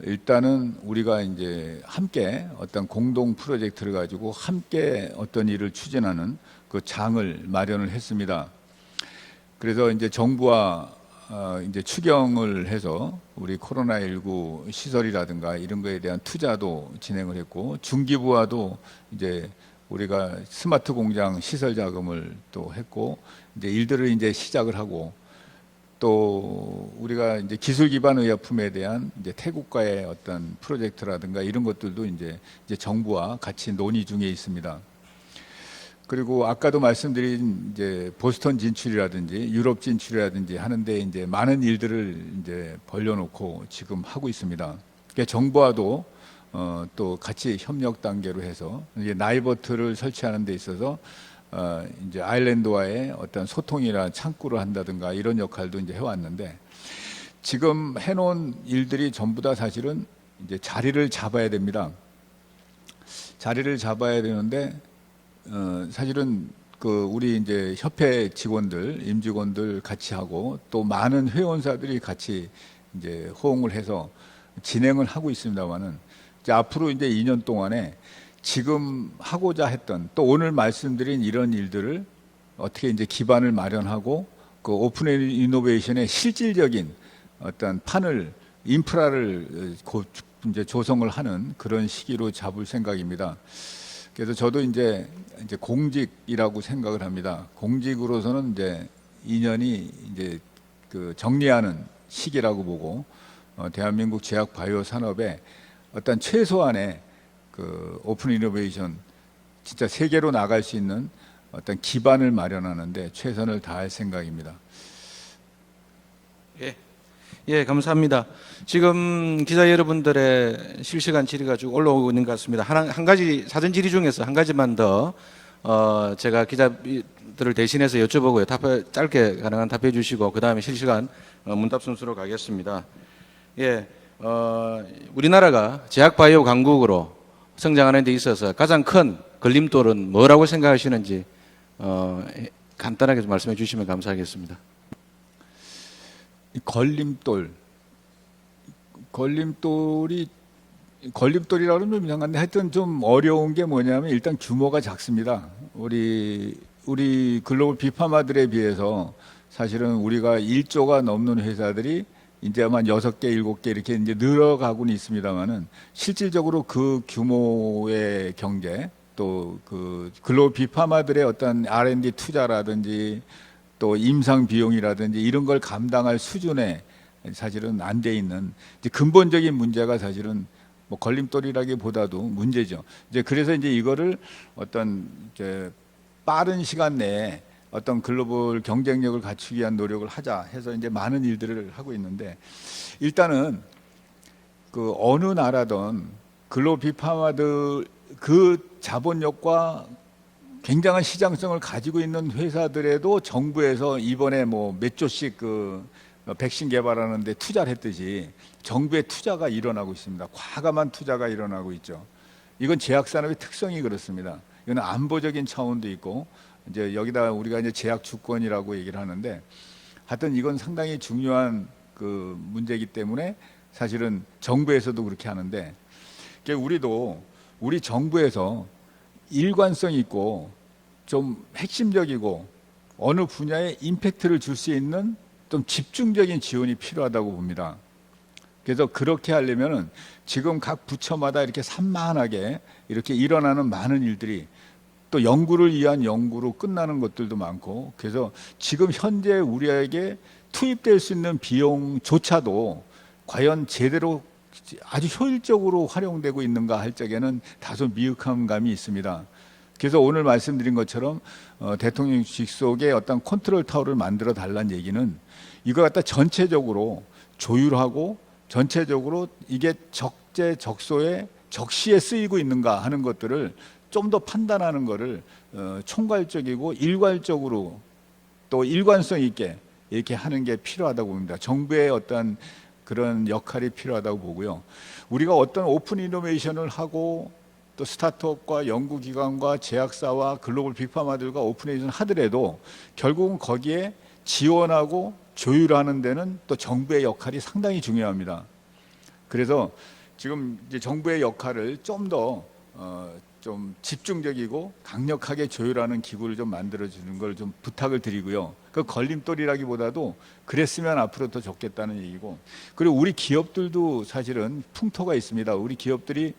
일단은 우리가 이제 함께 어떤 공동 프로젝트를 가지고 함께 어떤 일을 추진하는 그 장을 마련을 했습니다. 그래서 이제 정부와 이제 추경을 해서 우리 코로나19 시설이라든가 이런 거에 대한 투자도 진행을 했고, 중기부와도 이제 우리가 스마트 공장 시설 자금을 또 했고, 이제 일들을 이제 시작을 하고, 또 우리가 이제 기술 기반 의약품에 대한 이제 태국과의 어떤 프로젝트라든가 이런 것들도 이제 정부와 같이 논의 중에 있습니다. 그리고 아까도 말씀드린 이제 보스턴 진출이라든지 유럽 진출이라든지 하는데 이제 많은 일들을 이제 벌려놓고 지금 하고 있습니다. 그러니까 정부와도 또 같이 협력 단계로 해서 이제 나이버트를 설치하는 데 있어서 이제 아일랜드와의 어떤 소통이나 창구를 한다든가 이런 역할도 이제 해왔는데, 지금 해놓은 일들이 전부 다 사실은 이제 자리를 잡아야 됩니다. 자리를 잡아야 되는데, 사실은 그 우리 이제 협회 직원들, 임직원들 같이 하고 또 많은 회원사들이 같이 이제 호응을 해서 진행을 하고 있습니다만은, 이제 앞으로 이제 2년 동안에 지금 하고자 했던 또 오늘 말씀드린 이런 일들을 어떻게 이제 기반을 마련하고 그 오픈 이노베이션의 실질적인 어떤 판을 인프라를 이제 조성을 하는 그런 시기로 잡을 생각입니다. 그래서 저도 이제 공직이라고 생각을 합니다. 공직으로서는 이제 2년이 이제 그 정리하는 시기라고 보고, 대한민국 제약 바이오 산업에 어떤 최소한의 그 오픈 이노베이션 진짜 세계로 나갈 수 있는 어떤 기반을 마련하는데 최선을 다할 생각입니다. 예, 감사합니다. 지금 기자 여러분들의 실시간 질의가 쭉 올라오고 있는 것 같습니다. 한 가지 사전 질의 중에서 한 가지만 더 제가 기자들을 대신해서 여쭤보고요. 짧게 가능한 답해 주시고 그 다음에 실시간 문답 순서로 가겠습니다. 예, 우리나라가 제약바이오 강국으로 성장하는 데 있어서 가장 큰 걸림돌은 뭐라고 생각하시는지 간단하게 좀 말씀해 주시면 감사하겠습니다. 걸림돌이라고 하면 좀 이상한데, 하여튼 좀 어려운 게 뭐냐면 일단 규모가 작습니다. 우리 글로벌 비파마들에 비해서 사실은 우리가 1조가 넘는 회사들이 이제 아마 6개, 7개 이렇게 이제 늘어가고는 있습니다만은, 실질적으로 그 규모의 경제, 또 그 글로벌 비파마들의 어떤 R&D 투자라든지 또 임상 비용이라든지 이런 걸 감당할 수준에 사실은 안 돼 있는 이제 근본적인 문제가 사실은 뭐 걸림돌이라기보다도 문제죠. 이제 그래서 이제 이거를 어떤 이제 빠른 시간 내에 어떤 글로벌 경쟁력을 갖추기 위한 노력을 하자 해서 이제 많은 일들을 하고 있는데, 일단은 그 어느 나라든 글로벌 비파마들 그 자본력과 굉장한 시장성을 가지고 있는 회사들에도 정부에서 이번에 뭐 몇 조씩 그 백신 개발하는데 투자를 했듯이 정부의 투자가 일어나고 있습니다. 과감한 투자가 일어나고 있죠. 이건 제약산업의 특성이 그렇습니다. 이거는 안보적인 차원도 있고 이제 여기다 우리가 이제 제약 주권이라고 얘기를 하는데 하여튼 이건 상당히 중요한 그 문제이기 때문에 사실은 정부에서도 그렇게 하는데 우리도 우리 정부에서 일관성 있고 좀 핵심적이고 어느 분야에 임팩트를 줄 수 있는 좀 집중적인 지원이 필요하다고 봅니다. 그래서 그렇게 하려면은 지금 각 부처마다 이렇게 산만하게 이렇게 일어나는 많은 일들이 또 연구를 위한 연구로 끝나는 것들도 많고 그래서 지금 현재 우리에게 투입될 수 있는 비용조차도 과연 제대로 아주 효율적으로 활용되고 있는가 할 적에는 다소 미흡한 감이 있습니다. 그래서 오늘 말씀드린 것처럼 대통령 직속의 어떤 컨트롤 타워를 만들어 달라는 얘기는 이거 갖다 전체적으로 조율하고 전체적으로 이게 적재적소에 적시에 쓰이고 있는가 하는 것들을 좀 더 판단하는 것을 총괄적이고 일괄적으로 또 일관성 있게 이렇게 하는 게 필요하다고 봅니다. 정부의 어떤 그런 역할이 필요하다고 보고요. 우리가 어떤 오픈 이노베이션을 하고 또 스타트업과 연구기관과 제약사와 글로벌 빅파마들과 오픈 이노베이션 하더라도 결국은 거기에 지원하고 조율하는 데는 또 정부의 역할이 상당히 중요합니다. 그래서 지금 이제 정부의 역할을 좀 더 좀 집중적이고 강력하게 조율하는 기구를 좀 만들어주는 걸 좀 부탁을 드리고요. 그 걸림돌이라기보다도 그랬으면 앞으로 더 좋겠다는 얘기고 그리고 우리 기업들도 사실은 풍토가 있습니다. 우리 기업들이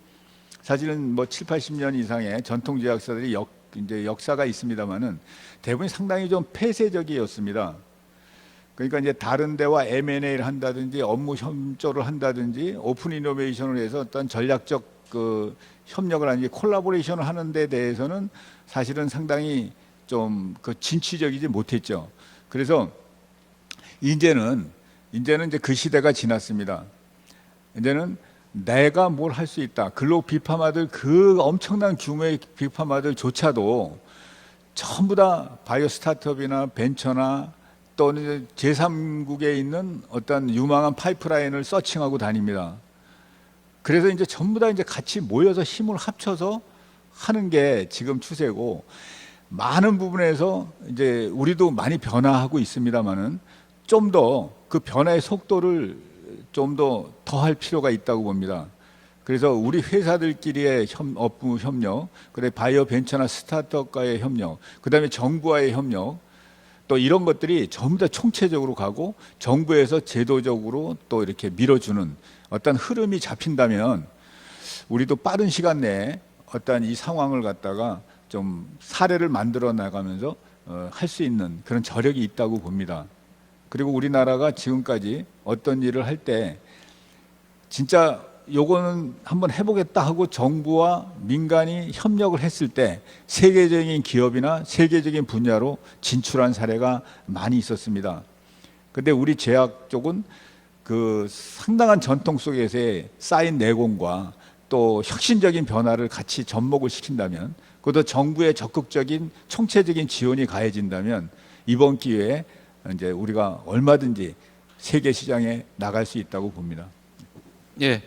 사실은 뭐 7, 80년 이상의 전통 제약사들이 이제 역사가 있습니다만은 대부분 상당히 좀 폐쇄적이었습니다. 그러니까 이제 다른 데와 M&A를 한다든지 업무 협조를 한다든지 오픈 이노베이션을 해서 어떤 전략적 그 협력을 하는 콜라보레이션을 하는 데 대해서는 사실은 상당히 좀 그 진취적이지 못했죠. 그래서 이제는 이제 그 시대가 지났습니다. 이제는 내가 뭘 할 수 있다. 글로벌 빅파마들 그 엄청난 규모의 빅파마들조차도 전부 다 바이오 스타트업이나 벤처나 또는 제3국에 있는 어떤 유망한 파이프라인을 서칭하고 다닙니다. 그래서 이제 전부 다 이제 같이 모여서 힘을 합쳐서 하는 게 지금 추세고 많은 부분에서 이제 우리도 많이 변화하고 있습니다만은 좀 더 그 변화의 속도를 좀 더 할 필요가 있다고 봅니다. 그래서 우리 회사들끼리의 업무 협력, 그다음에 바이오 벤처나 스타트업과의 협력, 그다음에 정부와의 협력, 또 이런 것들이 전부 다 총체적으로 가고 정부에서 제도적으로 또 이렇게 밀어주는 어떤 흐름이 잡힌다면 우리도 빠른 시간 내에 어떤 이 상황을 갖다가 좀 사례를 만들어 나가면서 할 수 있는 그런 저력이 있다고 봅니다. 그리고 우리나라가 지금까지 어떤 일을 할 때 진짜 요거는 한번 해보겠다 하고 정부와 민간이 협력을 했을 때 세계적인 기업이나 세계적인 분야로 진출한 사례가 많이 있었습니다. 근데 우리 제약 쪽은 그 상당한 전통 속에서의 쌓인 내공과 또 혁신적인 변화를 같이 접목을 시킨다면 그것도 정부의 적극적인 총체적인 지원이 가해진다면 이번 기회에 이제 우리가 얼마든지 세계 시장에 나갈 수 있다고 봅니다. 예.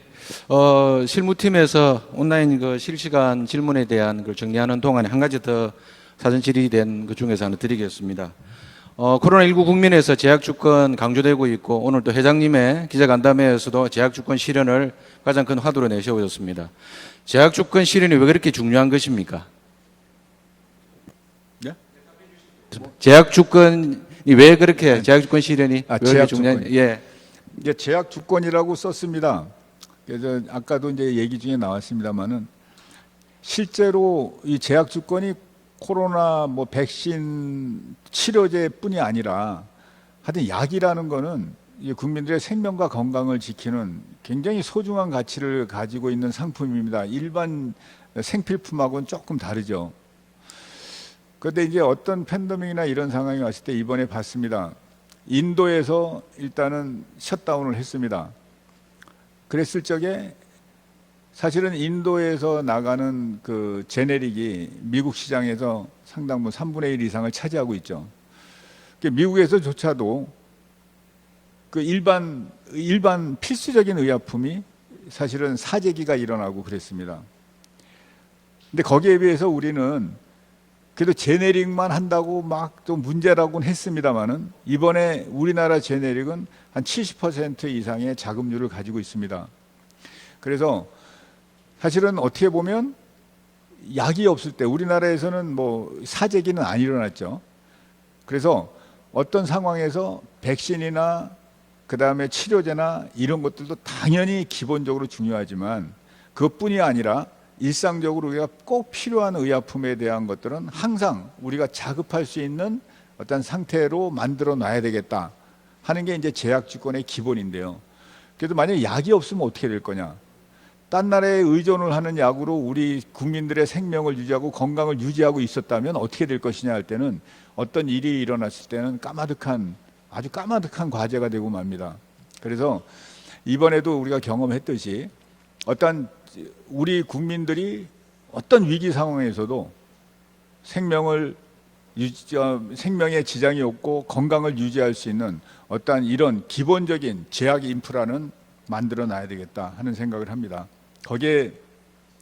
실무팀에서 온라인 그 실시간 질문에 대한 걸 정리하는 동안에 한 가지 더 사전 질의된 그 중에서 하나 드리겠습니다. 코로나19 국면에서 제약주권 강조되고 있고 오늘 또 회장님의 기자간담회에서도 제약주권 실현을 가장 큰 화두로 내세워졌습니다. 제약주권 실현이 왜 그렇게 중요한 것입니까? 네? 제약주권이 왜 그렇게 제약주권 실현이 왜 그렇게 제약주권이. 중요한? 예. 이제 제약주권이라고 썼습니다. 그래서 아까도 이제 얘기 중에 나왔습니다만은 실제로 이 제약주권이 코로나 뭐 백신 치료제뿐이 아니라 하여튼 약이라는 거는 국민들의 생명과 건강을 지키는 굉장히 소중한 가치를 가지고 있는 상품입니다. 일반 생필품하고는 조금 다르죠. 그런데 이제 어떤 팬데믹이나 이런 상황이 왔을 때 이번에 봤습니다. 인도에서 일단은 셧다운을 했습니다. 그랬을 적에 사실은 인도에서 나가는 그 제네릭이 미국 시장에서 상당 부 3분의 1 이상을 차지하고 있죠. 미국에서조차도 그 일반 필수적인 의약품이 사실은 사재기가 일어나고 그랬습니다. 근데 거기에 비해서 우리는 그래도 제네릭만 한다고 막 좀 문제라고는 했습니다만은 이번에 우리나라 제네릭은 한 70% 이상의 자급률을 가지고 있습니다. 그래서 사실은 어떻게 보면 약이 없을 때 우리나라에서는 뭐 사재기는 안 일어났죠. 그래서 어떤 상황에서 백신이나 그다음에 치료제나 이런 것들도 당연히 기본적으로 중요하지만 그것뿐이 아니라 일상적으로 우리가 꼭 필요한 의약품에 대한 것들은 항상 우리가 자급할 수 있는 어떤 상태로 만들어 놔야 되겠다 하는 게 이제 제약주권의 기본인데요. 그래도 만약에 약이 없으면 어떻게 될 거냐? 딴 나라에 의존을 하는 약으로 우리 국민들의 생명을 유지하고 건강을 유지하고 있었다면 어떻게 될 것이냐 할 때는 어떤 일이 일어났을 때는 아주 까마득한 과제가 되고 맙니다. 그래서 이번에도 우리가 경험했듯이 어떤 우리 국민들이 어떤 위기 상황에서도 생명에 지장이 없고 건강을 유지할 수 있는 어떤 이런 기본적인 제약 인프라는 만들어 놔야 되겠다 하는 생각을 합니다. 거기에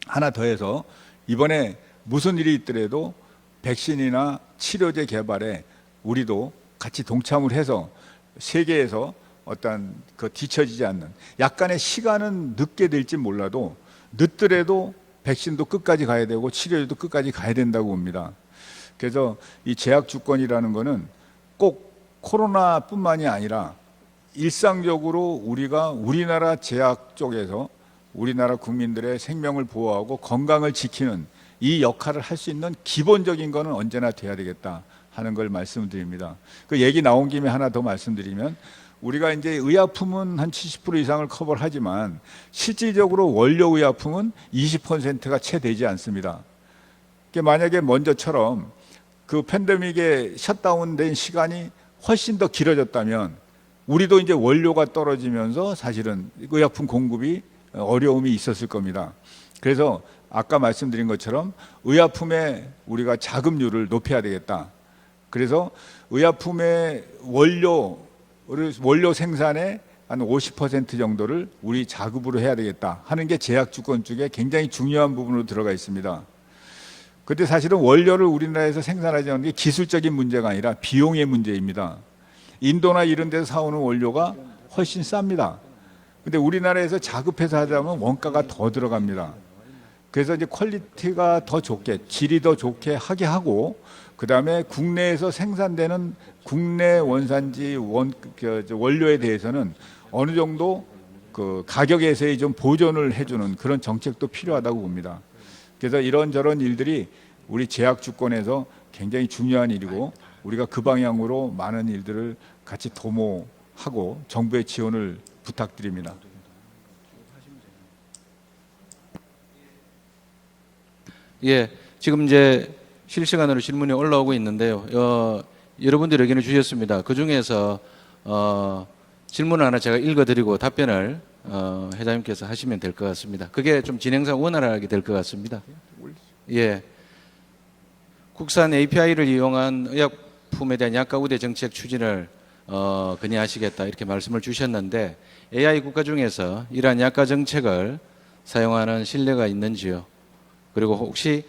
하나 더해서 이번에 무슨 일이 있더라도 백신이나 치료제 개발에 우리도 같이 동참을 해서 세계에서 어떤 그 뒤처지지 않는 약간의 시간은 늦게 될지 몰라도 늦더라도 백신도 끝까지 가야 되고 치료제도 끝까지 가야 된다고 봅니다. 그래서 이 제약 주권이라는 거는 꼭 코로나뿐만이 아니라 일상적으로 우리가 우리나라 제약 쪽에서 우리나라 국민들의 생명을 보호하고 건강을 지키는 이 역할을 할 수 있는 기본적인 거는 언제나 돼야 되겠다 하는 걸 말씀드립니다. 그 얘기 나온 김에 하나 더 말씀드리면 우리가 이제 의약품은 한 70% 이상을 커버를 하지만 실질적으로 원료 의약품은 20%가 채 되지 않습니다. 만약에 먼저처럼 그 팬데믹에 셧다운된 시간이 훨씬 더 길어졌다면 우리도 이제 원료가 떨어지면서 사실은 의약품 공급이 어려움이 있었을 겁니다. 그래서 아까 말씀드린 것처럼 의약품의 우리가 자급률을 높여야 되겠다. 그래서 의약품의 원료 생산의 한 50% 정도를 우리 자급으로 해야 되겠다 하는 게 제약주권 쪽에 굉장히 중요한 부분으로 들어가 있습니다. 그런데 사실은 원료를 우리나라에서 생산하지 않는 게 기술적인 문제가 아니라 비용의 문제입니다. 인도나 이런 데서 사오는 원료가 훨씬 쌉니다. 근데 우리나라에서 자급해서 하자면 원가가 더 들어갑니다. 그래서 이제 퀄리티가 더 좋게, 질이 더 좋게 하게 하고, 그 다음에 국내에서 생산되는 국내 원산지 원료에 대해서는 어느 정도 그 가격에서의 좀 보존을 해주는 그런 정책도 필요하다고 봅니다. 그래서 이런저런 일들이 우리 제약주권에서 굉장히 중요한 일이고, 우리가 그 방향으로 많은 일들을 같이 도모하고 정부의 지원을 부탁드립니다. 예, 지금 이제 실시간으로 질문이 올라오고 있는데요. 여러분들이 의견을 주셨습니다. 그 중에서 질문을 하나 제가 읽어드리고 답변을 회장님께서 하시면 될 것 같습니다. 그게 좀 진행상 원활하게 될 것 같습니다. 예, 국산 API를 이용한 의약품에 대한 약가 우대 정책 추진을 건의하시겠다 이렇게 말씀을 주셨는데 AI 국가 중에서 이러한 약가 정책을 사용하는 신뢰가 있는지요? 그리고 혹시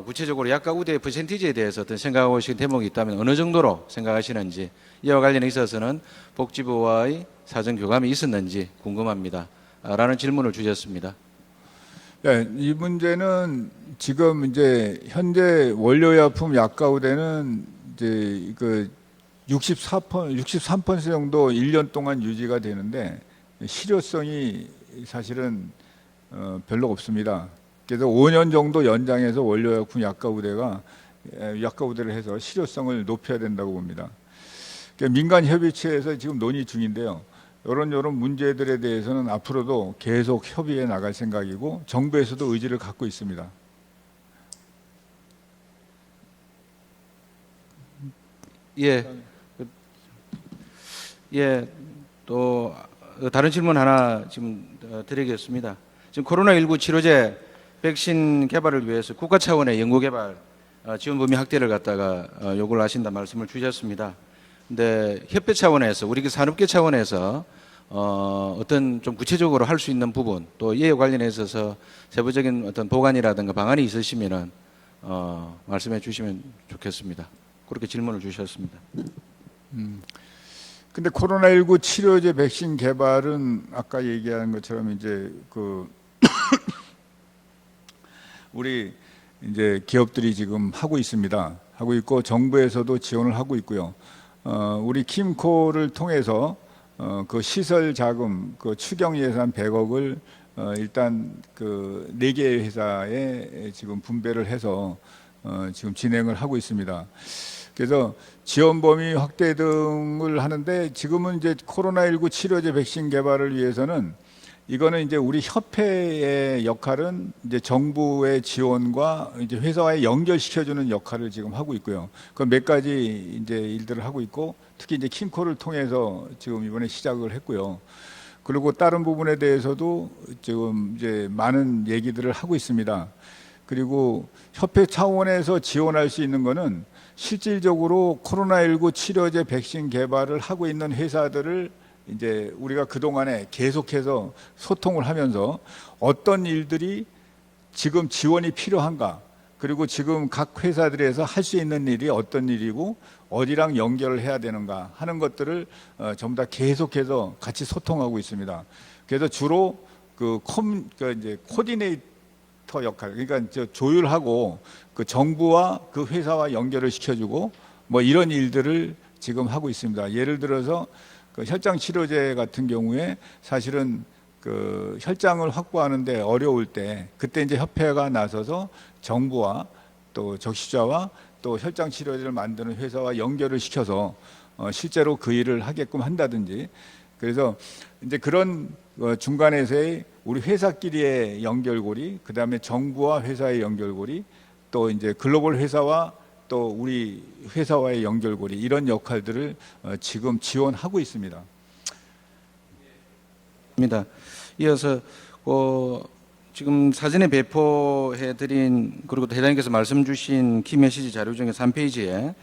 구체적으로 약가 우대 퍼센티지에 대해서 어떤 생각하고 계신 대목이 있다면 어느 정도로 생각하시는지, 이와 관련해 있어서는 복지부와의 사전 교감이 있었는지 궁금합니다. 라는 질문을 주셨습니다. 네, 이 문제는 지금 이제 현재 원료의약품 약가 우대는 이제 그 63% 정도 1년 동안 유지가 되는데 실효성이 사실은 별로 없습니다. 그래서 5년 정도 연장해서 원료약품 약가 우대를 해서 실효성을 높여야 된다고 봅니다. 민간 협의체에서 지금 논의 중인데요. 이런 문제들에 대해서는 앞으로도 계속 협의해 나갈 생각이고 정부에서도 의지를 갖고 있습니다. 예, 또 다른 질문 하나 지금 드리겠습니다. 지금 코로나19 치료제 백신 개발을 위해서 국가 차원의 연구개발 지원 범위 확대를 갖다가 요구를 하신다 말씀을 주셨습니다. 근데 협회 차원에서 우리 산업계 차원에서 어떤 좀 구체적으로 할 수 있는 부분 또 이에 관련해 있어서 세부적인 어떤 보관이라든가 방안이 있으시면은 말씀해 주시면 좋겠습니다. 그렇게 질문을 주셨습니다. 근데 코로나19 치료제 백신 개발은 아까 얘기한 것처럼 이제 그 우리 이제 기업들이 지금 하고 있습니다. 하고 있고 정부에서도 지원을 하고 있고요. 우리 킴코를 통해서 그 시설 자금, 그 추경 예산 100억을 일단 그 4개의 회사에 지금 분배를 해서 지금 진행을 하고 있습니다. 그래서 지원 범위 확대 등을 하는데 지금은 이제 코로나19 치료제 백신 개발을 위해서는 이거는 이제 우리 협회의 역할은 이제 정부의 지원과 이제 회사와의 연결시켜주는 역할을 지금 하고 있고요. 그 몇 가지 이제 일들을 하고 있고 특히 이제 킴코를 통해서 지금 이번에 시작을 했고요. 그리고 다른 부분에 대해서도 지금 이제 많은 얘기들을 하고 있습니다. 그리고 협회 차원에서 지원할 수 있는 거는 실질적으로 코로나19 치료제 백신 개발을 하고 있는 회사들을 이제 우리가 그동안에 계속해서 소통을 하면서 어떤 일들이 지금 지원이 필요한가, 그리고 지금 각 회사들에서 할 수 있는 일이 어떤 일이고 어디랑 연결을 해야 되는가 하는 것들을 전부 다 계속해서 같이 소통하고 있습니다. 그래서 주로 그 이제 코디네이터 역할, 그러니까 조율하고 그 정부와 그 회사와 연결을 시켜주고 뭐 이런 일들을 지금 하고 있습니다. 예를 들어서 그 혈장 치료제 같은 경우에 사실은 그 혈장을 확보하는데 어려울 때 그때 이제 협회가 나서서 정부와 또 적시자와 또 혈장 치료제를 만드는 회사와 연결을 시켜서 실제로 그 일을 하게끔 한다든지, 그래서 이제 그런 중간에서의 우리 회사끼리의 연결고리, 그 다음에 정부와 회사의 연결고리, 또 이제 글로벌 회사와 또 우리 회사와의 연결고리, 이런 역할들을 지금 지원하고 있습니다. 이어서 지금 사전에 배포해드린 그리고 대장님께서 말씀 주신 키메시지 자료 중에 3페이지에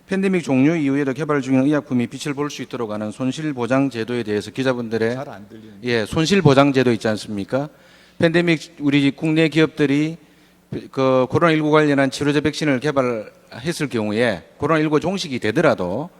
팬데믹 종료 이후에도 개발 중인 의약품이 빛을 볼 수 있도록 하는 손실보장 제도에 대해서 기자분들의 잘 안 들리는. 손실보장 제도 있지 않습니까? 팬데믹 우리 국내 기업들이 그 코로나19 관련한 치료제 백신을 개발했을 경우에 코로나19 종식이 되더라도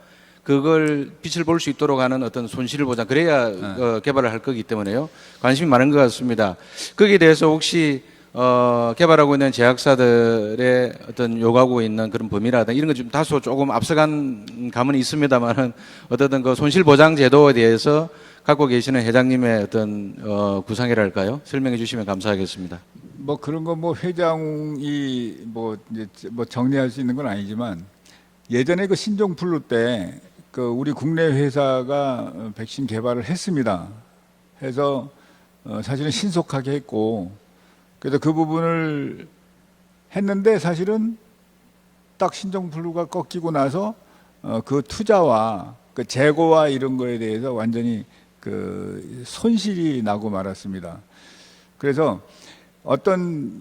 그걸 빛을 볼 수 있도록 하는 어떤 손실을 보장, 그래야 개발을 할 거기 때문에요. 관심이 많은 것 같습니다. 거기에 대해서 혹시 개발하고 있는 제약사들의 어떤 요구하고 있는 그런 범위라든가 이런 거 좀 다소 조금 앞서간 감은 있습니다만은 어쨌든 그 손실 보장 제도에 대해서 갖고 계시는 회장님의 어떤 구상이랄까요? 설명해 주시면 감사하겠습니다. 뭐 그런 거 뭐 회장이 뭐 이제 뭐 정리할 수 있는 건 아니지만 예전에 그 신종플루 때 그 우리 국내 회사가 백신 개발을 했습니다. 해서 사실은 신속하게 했고, 그래서 그 부분을 했는데 사실은 딱 신종플루가 꺾이고 나서 그 투자와 그 재고와 이런 거에 대해서 완전히 그 손실이 나고 말았습니다. 그래서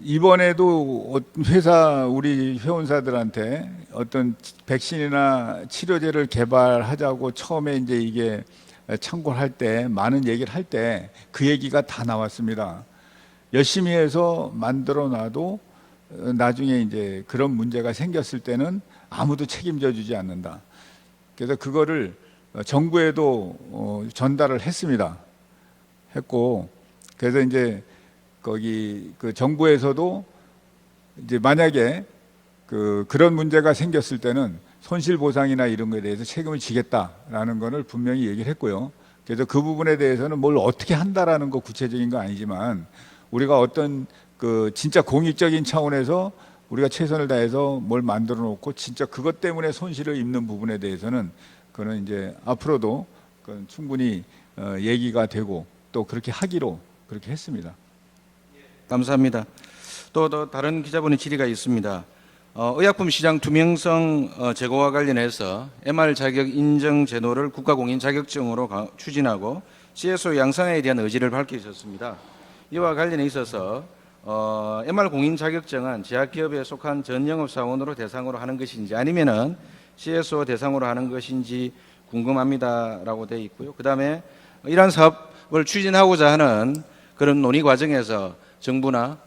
이번에도 회사 우리 회원사들한테 어떤 백신이나 치료제를 개발하자고 처음에 이제 이게 창고를 할 때 많은 얘기를 할 때 그 얘기가 다 나왔습니다. 열심히 해서 만들어 놔도 나중에 이제 그런 문제가 생겼을 때는 아무도 책임져 주지 않는다. 그래서 그거를 정부에도 전달을 했고, 그래서 이제 거기 그 정부에서도 이제 만약에 그런 문제가 생겼을 때는 손실 보상이나 이런 거에 대해서 책임을 지겠다라는 것을 분명히 얘기를 했고요. 그래서 그 부분에 대해서는 뭘 어떻게 한다라는 거 구체적인 거 아니지만 우리가 어떤 그 진짜 공익적인 차원에서 우리가 최선을 다해서 뭘 만들어 놓고 진짜 그것 때문에 손실을 입는 부분에 대해서는 그거는 이제 앞으로도 그건 충분히 얘기가 되고 또 그렇게 하기로 그렇게 했습니다. 감사합니다. 또 다른 기자분의 질의가 있습니다. 의약품 시장 투명성 제고와 관련해서 MR 자격 인정 제도를 국가공인 자격증으로 추진하고 CSO 양성에 대한 의지를 밝히셨습니다. 이와 관련해 있어서 MR 공인 자격증은 제약기업에 속한 전 영업사원으로 대상으로 하는 것인지 아니면은 CSO 대상으로 하는 것인지 궁금합니다라고 되어 있고요. 그 다음에 이러한 사업을 추진하고자 하는 그런 논의 과정에서 정부나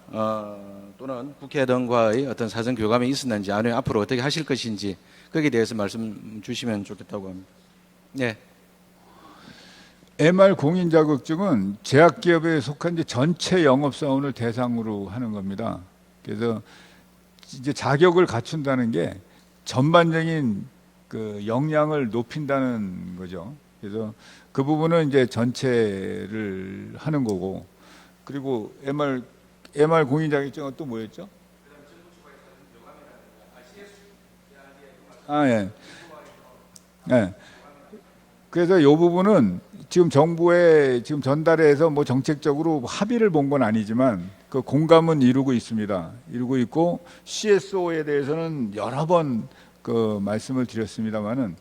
또는 국회 등과의 어떤 사전 교감이 있었는지 아니면 앞으로 어떻게 하실 것인지 거기에 대해서 말씀 주시면 좋겠다고 합니다. 네. MR 공인 자격증은 제약기업에 속한 이제 전체 영업사원을 대상으로 하는 겁니다. 그래서 이제 자격을 갖춘다는 게 전반적인 그 역량을 높인다는 거죠. 그래서 그 부분은 이제 전체를 하는 거고, 그리고 MR 공인 자격증은 또 뭐였죠? 아, 예. 예. 그래서 이 부분은 지금 정부에 지금 전달해서 뭐 정책적으로 합의를 본 건 아니지만 그 공감은 이루고 있습니다. 이루고 있고 CSO에 대해서는 여러 번 그 말씀을 드렸습니다만은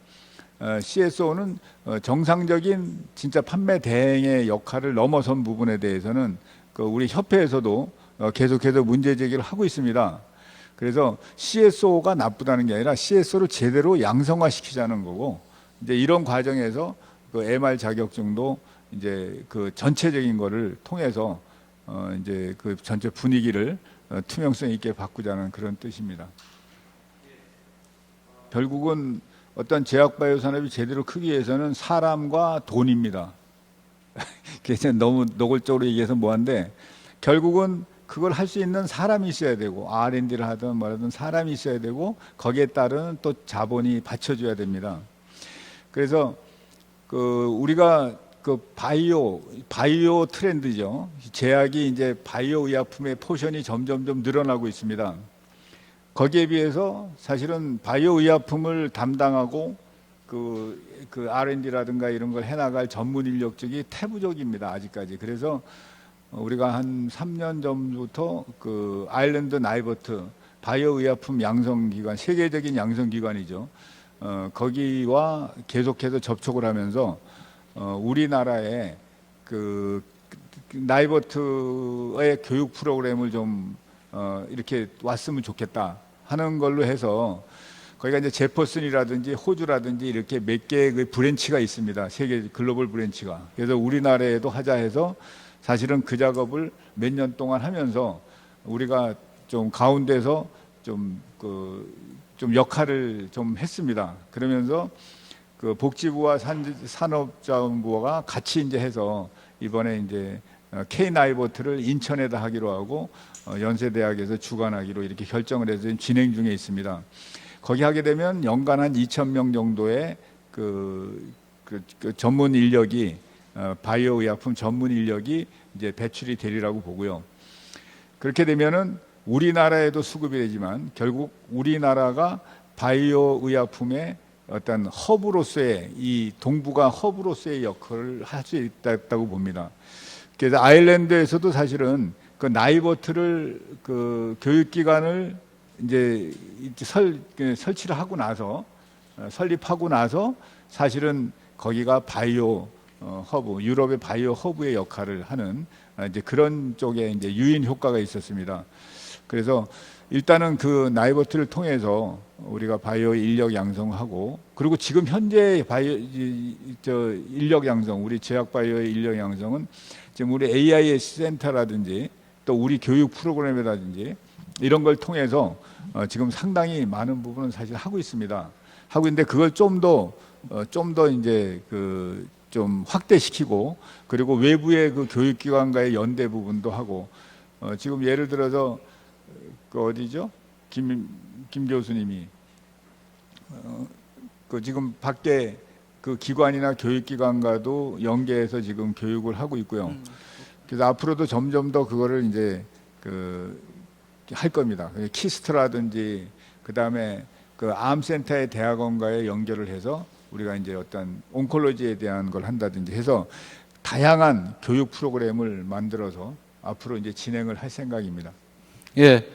CSO는 정상적인 진짜 판매 대행의 역할을 넘어선 부분에 대해서는 그 우리 협회에서도 계속해서 문제 제기를 하고 있습니다. 그래서 CSO가 나쁘다는 게 아니라 CSO를 제대로 양성화시키자는 거고, 이제 이런 과정에서 그 MR 자격증도 이제 그 전체적인 거를 통해서 이제 그 전체 분위기를 투명성 있게 바꾸자는 그런 뜻입니다. 결국은 어떤 제약바이오 산업이 제대로 크기 위해서는 사람과 돈입니다. 그래서 너무 노골적으로 얘기해서 뭐한데, 결국은 그걸 할 수 있는 사람이 있어야 되고, R&D를 하든 뭐라든 사람이 있어야 되고, 거기에 따른 또 자본이 받쳐줘야 됩니다. 그래서 그 우리가 그 바이오 트렌드죠. 제약이 이제 바이오 의약품의 포션이 점점점 늘어나고 있습니다. 거기에 비해서 사실은 바이오 의약품을 담당하고 그 R&D라든가 이런 걸 해나갈 전문 인력적이 태부적입니다. 아직까지. 그래서 우리가 한 3년 전부터 그 아일랜드 나이버트 바이오 의약품 양성기관, 세계적인 양성기관이죠. 거기와 계속해서 접촉을 하면서 우리나라의 그 나이버트의 교육 프로그램을 좀 이렇게 왔으면 좋겠다 하는 걸로 해서, 거기가 이제 제퍼슨이라든지 호주라든지 이렇게 몇 개의 그 브랜치가 있습니다. 세계 글로벌 브랜치가. 그래서 우리나라에도 하자 해서 사실은 그 작업을 몇 년 동안 하면서 우리가 좀 가운데서 좀 역할을 좀 했습니다. 그러면서 그 복지부와 산업자원부가 같이 이제 해서 이번에 이제 K-나이버트를 인천에다 하기로 하고 연세대학에서 주관하기로 이렇게 결정을 해서 진행 중에 있습니다. 거기 하게 되면 연간 한 2,000명 정도의 그 전문 인력이 바이오 의약품 전문 인력이 이제 배출이 되리라고 보고요. 그렇게 되면은 우리나라에도 수급이 되지만 결국 우리나라가 바이오 의약품의 어떤 허브로서의, 이 동북아 허브로서의 역할을 할 수 있다고 봅니다. 그래서 아일랜드에서도 사실은 그 나이버트를 그 교육기관을 이제 설치를 하고 나서 설립하고 나서 사실은 거기가 바이오 허브, 유럽의 바이오 허브의 역할을 하는 이제 그런 쪽에 이제 유인 효과가 있었습니다. 그래서 일단은 그 나이버트를 통해서 우리가 바이오 인력 양성하고, 그리고 지금 현재 인력 양성, 우리 제약 바이오의 인력 양성은 지금 우리 AIS 센터라든지 또 우리 교육 프로그램이라든지 이런 걸 통해서 지금 상당히 많은 부분은 사실 하고 있습니다. 하고 있는데 그걸 좀 더 이제 좀 확대시키고, 그리고 외부의 그 교육기관과의 연대 부분도 하고, 지금 예를 들어서 그 어디죠? 김 교수님이 그 지금 밖에 그 기관이나 교육기관과도 연계해서 지금 교육을 하고 있고요. 그래서 앞으로도 점점 더 그거를 이제 할 겁니다. 키스트라든지 그다음에 그 암센터의 대학원과의 연결을 해서 우리가 이제 어떤 온콜로지에 대한 걸 한다든지 해서 다양한 교육 프로그램을 만들어서 앞으로 이제 진행을 할 생각입니다. 예.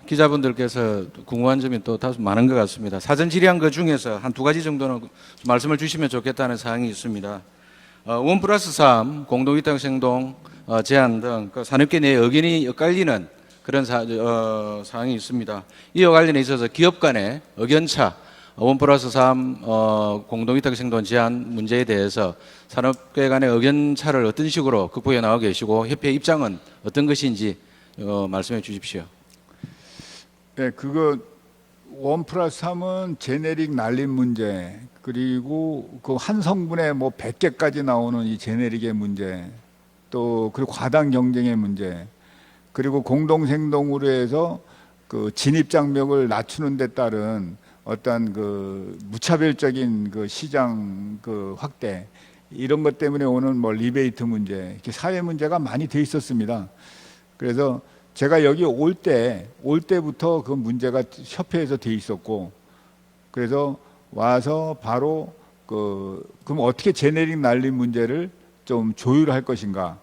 기자분들께서 궁금한 점이 또 다소 많은 것 같습니다. 사전 질의한 것 중에서 한 두 가지 정도는 말씀을 주시면 좋겠다는 사항이 있습니다. 1+3 공동위탁생동 제한 등 그 산업계 내 의견이 엇갈리는 그런 사항이 있습니다. 이와 관련해 있어서 기업 간의 의견차 1+3 공동위탁생돈 제한 문제에 대해서 산업계 간의 의견 차를 어떤 식으로 극복해 나가고 계시고 협회 입장은 어떤 것인지 말씀해 주십시오. 네, 그거 1+3은 제네릭 날림 문제, 그리고 그 한 성분에 뭐 100개까지 나오는 이 제네릭의 문제, 또 그리고 과당 경쟁의 문제, 그리고 공동생동으로 해서 그 진입 장벽을 낮추는 데 따른 어떤 그 무차별적인 그 시장 그 확대, 이런 것 때문에 오는 뭐 리베이트 문제, 이렇게 사회 문제가 많이 돼 있었습니다. 그래서 제가 여기 올 때부터 그 문제가 협회에서 돼 있었고, 그래서 와서 바로 그럼 어떻게 제네릭 날림 문제를 좀 조율할 것인가.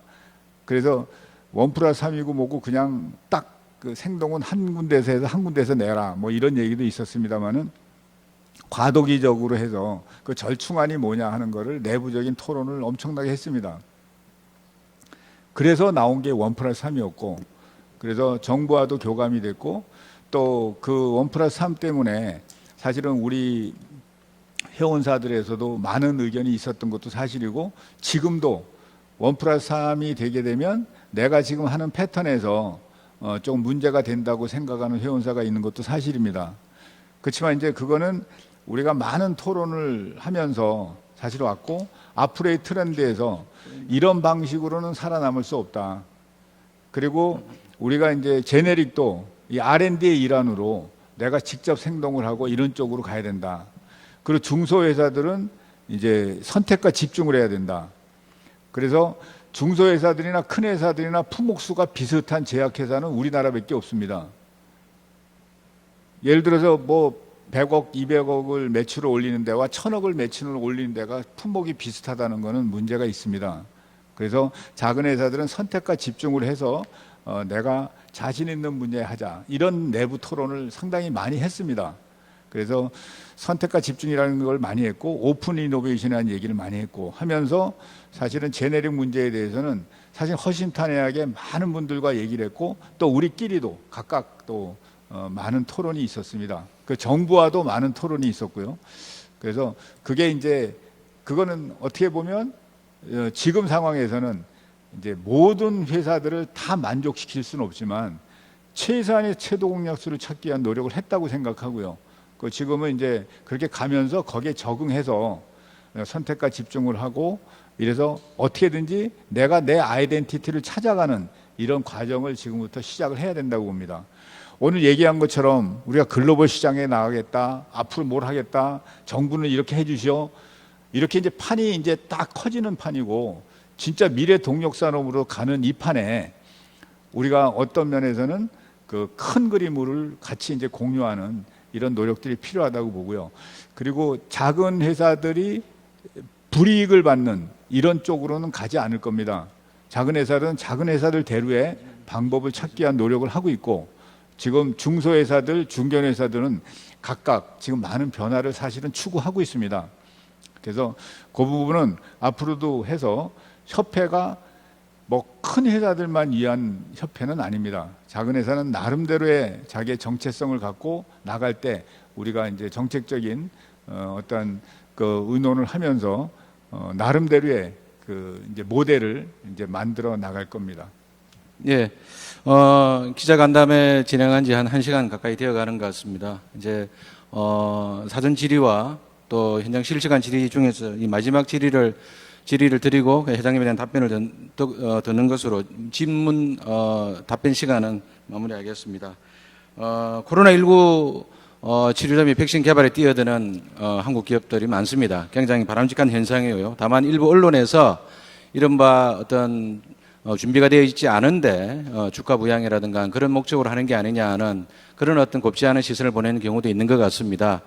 그래서 1+3이고 뭐고 그냥 딱 그 생동은 한 군데서 해서 한 군데서 내라, 뭐 이런 얘기도 있었습니다만은 과도기적으로 해서 그 절충안이 뭐냐 하는 거를 내부적인 토론을 엄청나게 했습니다. 그래서 나온 게 1+3이었고, 그래서 정부와도 교감이 됐고, 또 그 1+3 때문에 사실은 우리 회원사들에서도 많은 의견이 있었던 것도 사실이고, 지금도 1+3이 되게 되면 내가 지금 하는 패턴에서 좀 문제가 된다고 생각하는 회원사가 있는 것도 사실입니다. 그렇지만 이제 그거는 우리가 많은 토론을 하면서 사실 왔고, 앞으로의 트렌드에서 이런 방식으로는 살아남을 수 없다. 그리고 우리가 이제 제네릭도 이 R&D의 일환으로 내가 직접 생동을 하고 이런 쪽으로 가야 된다. 그리고 중소회사들은 이제 선택과 집중을 해야 된다. 그래서 중소회사들이나 큰 회사들이나 품목수가 비슷한 제약회사는 우리나라밖에 없습니다. 예를 들어서 뭐 100억, 200억을 매출을 올리는 데와 1000억을 매출을 올리는 데가 품목이 비슷하다는 것은 문제가 있습니다. 그래서 작은 회사들은 선택과 집중을 해서 내가 자신 있는 분야에 하자, 이런 내부 토론을 상당히 많이 했습니다. 그래서 선택과 집중이라는 걸 많이 했고, 오픈 이노베이션이라는 얘기를 많이 했고 하면서 사실은 제네릭 문제에 대해서는 사실 허심탄회하게 많은 분들과 얘기를 했고, 또 우리끼리도 각각 또 많은 토론이 있었습니다. 그 정부와도 많은 토론이 있었고요. 그래서 그게 이제 그거는 어떻게 보면 지금 상황에서는 이제 모든 회사들을 다 만족시킬 수는 없지만 최소한의 최도 공약수를 찾기 위한 노력을 했다고 생각하고요. 그 지금은 이제 그렇게 가면서 거기에 적응해서 선택과 집중을 하고, 이래서 어떻게든지 내가 내 아이덴티티를 찾아가는 이런 과정을 지금부터 시작을 해야 된다고 봅니다. 오늘 얘기한 것처럼 우리가 글로벌 시장에 나가겠다, 앞으로 뭘 하겠다, 정부는 이렇게 해주시오, 이렇게 이제 판이 이제 딱 커지는 판이고, 진짜 미래 동력 산업으로 가는 이 판에 우리가 어떤 면에서는 그 큰 그림을 같이 이제 공유하는 이런 노력들이 필요하다고 보고요. 그리고 작은 회사들이 불이익을 받는 이런 쪽으로는 가지 않을 겁니다. 작은 회사들은 작은 회사들 대로의 방법을 찾기 위한 노력을 하고 있고, 지금 중소회사들, 중견회사들은 각각 지금 많은 변화를 사실은 추구하고 있습니다. 그래서 그 부분은 앞으로도 해서 협회가 뭐 큰 회사들만 위한 협회는 아닙니다. 작은 회사는 나름대로의 자기의 정체성을 갖고 나갈 때 우리가 이제 정책적인 어떤 그 의논을 하면서 나름대로의 그 이제 모델을 이제 만들어 나갈 겁니다. 예, 기자간담회 진행한 지 한 1시간 가까이 되어 가는 것 같습니다. 이제, 사전 질의와 또 현장 실시간 질의 중에서 이 마지막 질의를 드리고 회장님에 대한 답변을 듣는 것으로 질문, 답변 시간은 마무리하겠습니다. 코로나19 치료제 및 백신 개발에 뛰어드는 한국 기업들이 많습니다. 굉장히 바람직한 현상이고요. 다만 일부 언론에서 이른바 어떤 준비가 되어 있지 않은데 주가 부양이라든가 그런 목적으로 하는 게 아니냐는 그런 어떤 곱지 않은 시선을 보내는 경우도 있는 것 같습니다.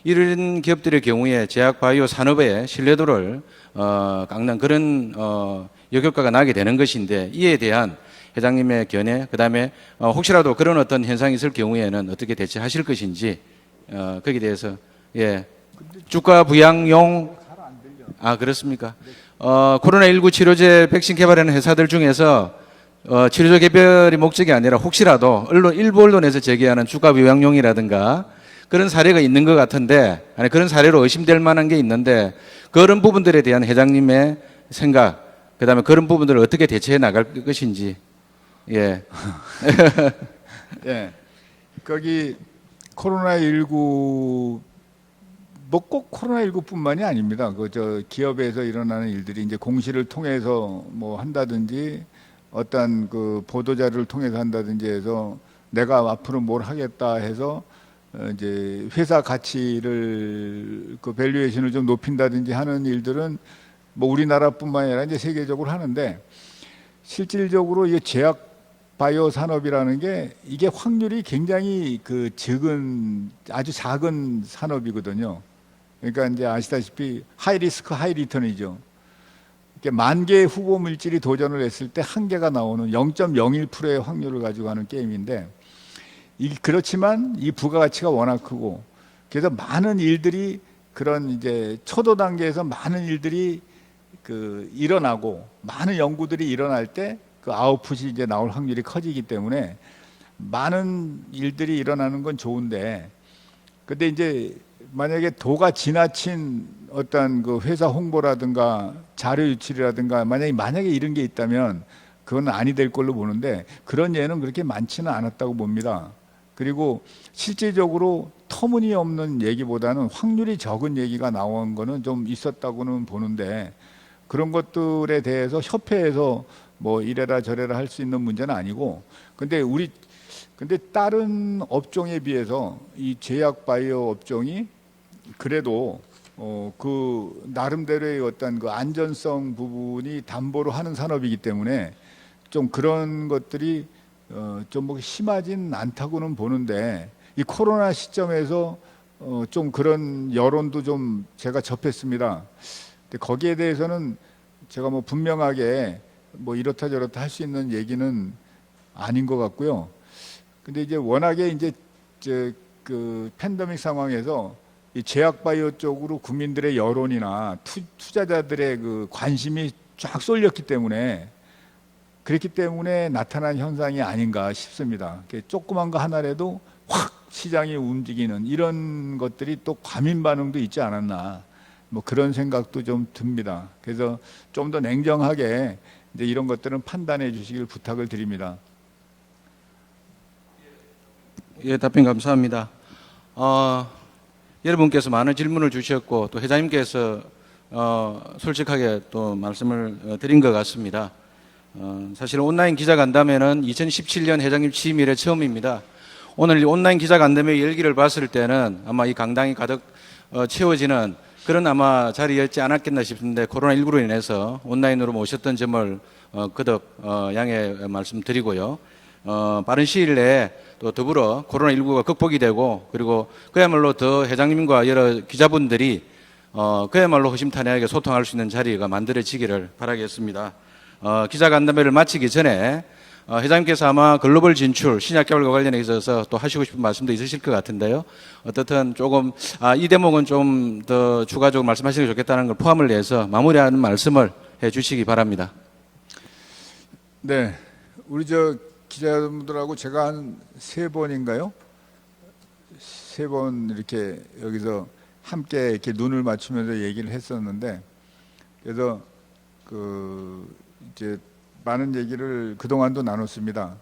이런 기업들의 경우에 제약 바이오 산업의 신뢰도를 깎는 그런 역효과가 나게 되는 것인데, 이에 대한 회장님의 견해, 그다음에 혹시라도 그런 어떤 현상이 있을 경우에는 어떻게 대처하실 것인지, 거기에 대해서. 예, 주가 부양용. 그렇습니까? 코로나19 치료제 백신 개발하는 회사들 중에서 치료제 개발이 목적이 아니라 혹시라도 일부 언론에서 제기하는 주가 부양용이라든가 그런 사례가 있는 것 같은데, 아니 그런 사례로 의심될 만한 게 있는데 그런 부분들에 대한 회장님의 생각, 그다음에 그런 부분들을 어떻게 대처해 나갈 것인지. 예. 예. 거기 코로나19 뭐 꼭 코로나19뿐만이 아닙니다. 그 저 기업에서 일어나는 일들이 이제 공시를 통해서 뭐 한다든지 어떤 그 보도 자료를 통해서 한다든지 해서 내가 앞으로 뭘 하겠다 해서 이제 회사 가치를 그 밸류에이션을 좀 높인다든지 하는 일들은 뭐 우리나라뿐만 아니라 이제 세계적으로 하는데 실질적으로 이 제약 바이오 산업이라는 게 이게 확률이 굉장히 그 적은 아주 작은 산업이거든요. 그러니까 이제 아시다시피 하이 리스크 하이 리턴이죠. 이렇게 만 개의 후보 물질이 도전을 했을 때 한 개가 나오는 0.01%의 확률을 가지고 하는 게임인데 그렇지만 이 부가가치가 워낙 크고 그래서 많은 일들이 그런 이제 초도 단계에서 많은 일들이 그 일어나고 많은 연구들이 일어날 때 그 아웃풋이 이제 나올 확률이 커지기 때문에 많은 일들이 일어나는 건 좋은데 근데 이제 만약에 도가 지나친 어떤 그 회사 홍보라든가 자료 유출이라든가 만약에 이런 게 있다면 그건 아니 될 걸로 보는데 그런 예는 그렇게 많지는 않았다고 봅니다. 그리고 실질적으로 터무니없는 얘기보다는 확률이 적은 얘기가 나온 거는 좀 있었다고는 보는데 그런 것들에 대해서 협회에서 뭐 이래라 저래라 할 수 있는 문제는 아니고 근데 다른 업종에 비해서 이 제약 바이오 업종이 그래도 그 나름대로의 어떤 그 안전성 부분이 담보로 하는 산업이기 때문에 좀 그런 것들이 좀 뭐 심하진 않다고는 보는데 이 코로나 시점에서 좀 그런 여론도 좀 제가 접했습니다. 근데 거기에 대해서는 제가 뭐 분명하게 뭐 이렇다 저렇다 할 수 있는 얘기는 아닌 것 같고요. 근데 이제 워낙에 이제 그 팬데믹 상황에서 이 제약 바이오 쪽으로 국민들의 여론이나 투자자들의 그 관심이 쫙 쏠렸기 때문에 그렇기 때문에 나타난 현상이 아닌가 싶습니다. 조그만 거 하나라도 확 시장이 움직이는 이런 것들이 또 과민 반응도 있지 않았나 뭐 그런 생각도 좀 듭니다. 그래서 좀 더 냉정하게 이제 이런 것들은 판단해 주시길 부탁을 드립니다. 예, 답변 감사합니다. 여러분께서 많은 질문을 주셨고 또 회장님께서 솔직하게 또 말씀을 드린 것 같습니다. 사실 온라인 기자간담회는 2017년 회장님 취임 이래 처음입니다. 오늘 이 온라인 기자간담회 열기를 봤을 때는 아마 이 강당이 가득 채워지는 그런 아마 자리였지 않았겠나 싶은데 코로나19로 인해서 온라인으로 모셨던 점을 거듭 양해 말씀드리고요. 빠른 시일 내에 또 더불어 코로나19가 극복이 되고 그리고 그야말로 더 회장님과 여러 기자분들이 그야말로 허심탄회하게 소통할 수 있는 자리가 만들어지기를 바라겠습니다. 기자간담회를 마치기 전에 회장님께서 아마 글로벌 진출, 신약개발과 관련해 있어서 또 하시고 싶은 말씀도 있으실 것 같은데요. 어떻든 조금 이 대목은 좀 더 추가적으로 말씀하시는 게 좋겠다는 걸 포함을 해서 마무리하는 말씀을 해 주시기 바랍니다. 네, 우리 저 기자분들하고 제가 한 3번인가요? 3번 이렇게 여기서 함께 이렇게 눈을 맞추면서 얘기를 했었는데 그래서 그 이제 많은 얘기를 그동안도 나눴습니다.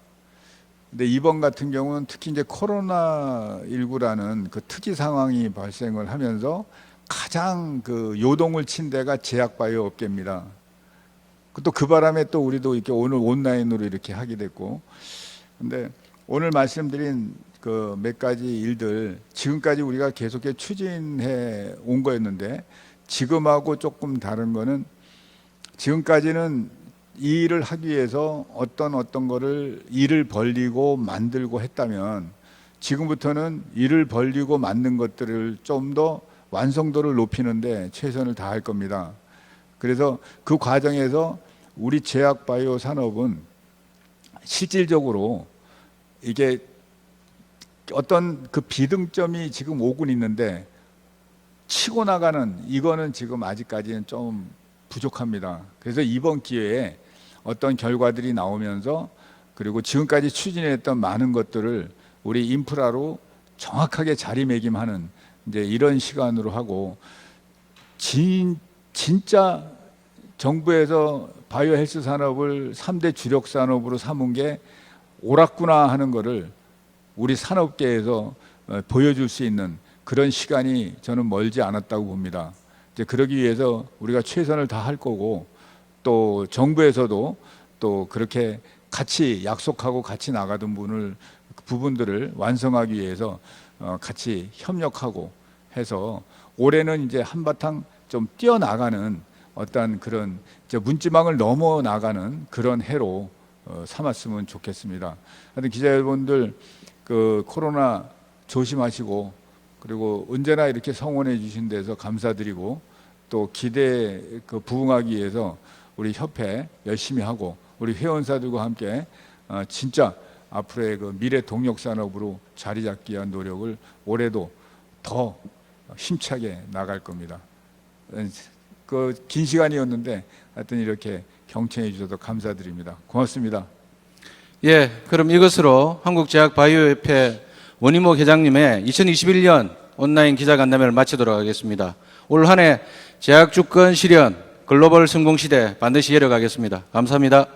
근데 이번 같은 경우는 특히 이제 코로나19라는 그 특이 상황이 발생을 하면서 가장 그 요동을 친 데가 제약바이오 업계입니다. 또 그 바람에 또 우리도 이렇게 오늘 온라인으로 이렇게 하게 됐고, 근데 오늘 말씀드린 그 몇 가지 일들 지금까지 우리가 계속해 추진해 온 거였는데 지금하고 조금 다른 거는 지금까지는 이 일을 하기 위해서 어떤 거를 일을 벌리고 만들고 했다면 지금부터는 일을 벌리고 만든 것들을 좀 더 완성도를 높이는데 최선을 다할 겁니다. 그래서 그 과정에서 우리 제약 바이오 산업은 실질적으로 이게 어떤 그 비등점이 지금 오고 있는데 치고 나가는 이거는 지금 아직까지는 좀 부족합니다. 그래서 이번 기회에 어떤 결과들이 나오면서 그리고 지금까지 추진했던 많은 것들을 우리 인프라로 정확하게 자리매김하는 이제 이런 시간으로 하고, 진짜 정부에서 바이오 헬스 산업을 3대 주력 산업으로 삼은 게 옳았구나 하는 거를 우리 산업계에서 보여줄 수 있는 그런 시간이 저는 멀지 않았다고 봅니다. 이제 그러기 위해서 우리가 최선을 다할 거고, 또 정부에서도 또 그렇게 같이 약속하고 같이 나가던 부분들을 완성하기 위해서 같이 협력하고 해서 올해는 이제 한바탕 좀 뛰어나가는 어떤 그런 이제 문지방을 넘어 나가는 그런 해로 삼았으면 좋겠습니다. 하여튼 기자 여러분들 그 코로나 조심하시고, 그리고 언제나 이렇게 성원해 주신 데서 감사드리고, 또 기대에 부응하기 위해서 우리 협회 열심히 하고 우리 회원사들과 함께 진짜 앞으로의 그 미래 동력 산업으로 자리 잡기 위한 노력을 올해도 더 힘차게 나갈 겁니다. 그 긴 시간이었는데 하여튼 이렇게 경청해 주셔서 감사드립니다. 고맙습니다. 예, 그럼 이것으로 한국제약바이오협회 원희목 회장님의 2021년 온라인 기자간담회를 마치도록 하겠습니다. 올 한 해 제약 주권 실현 글로벌 성공 시대 반드시 이어가겠습니다. 감사합니다.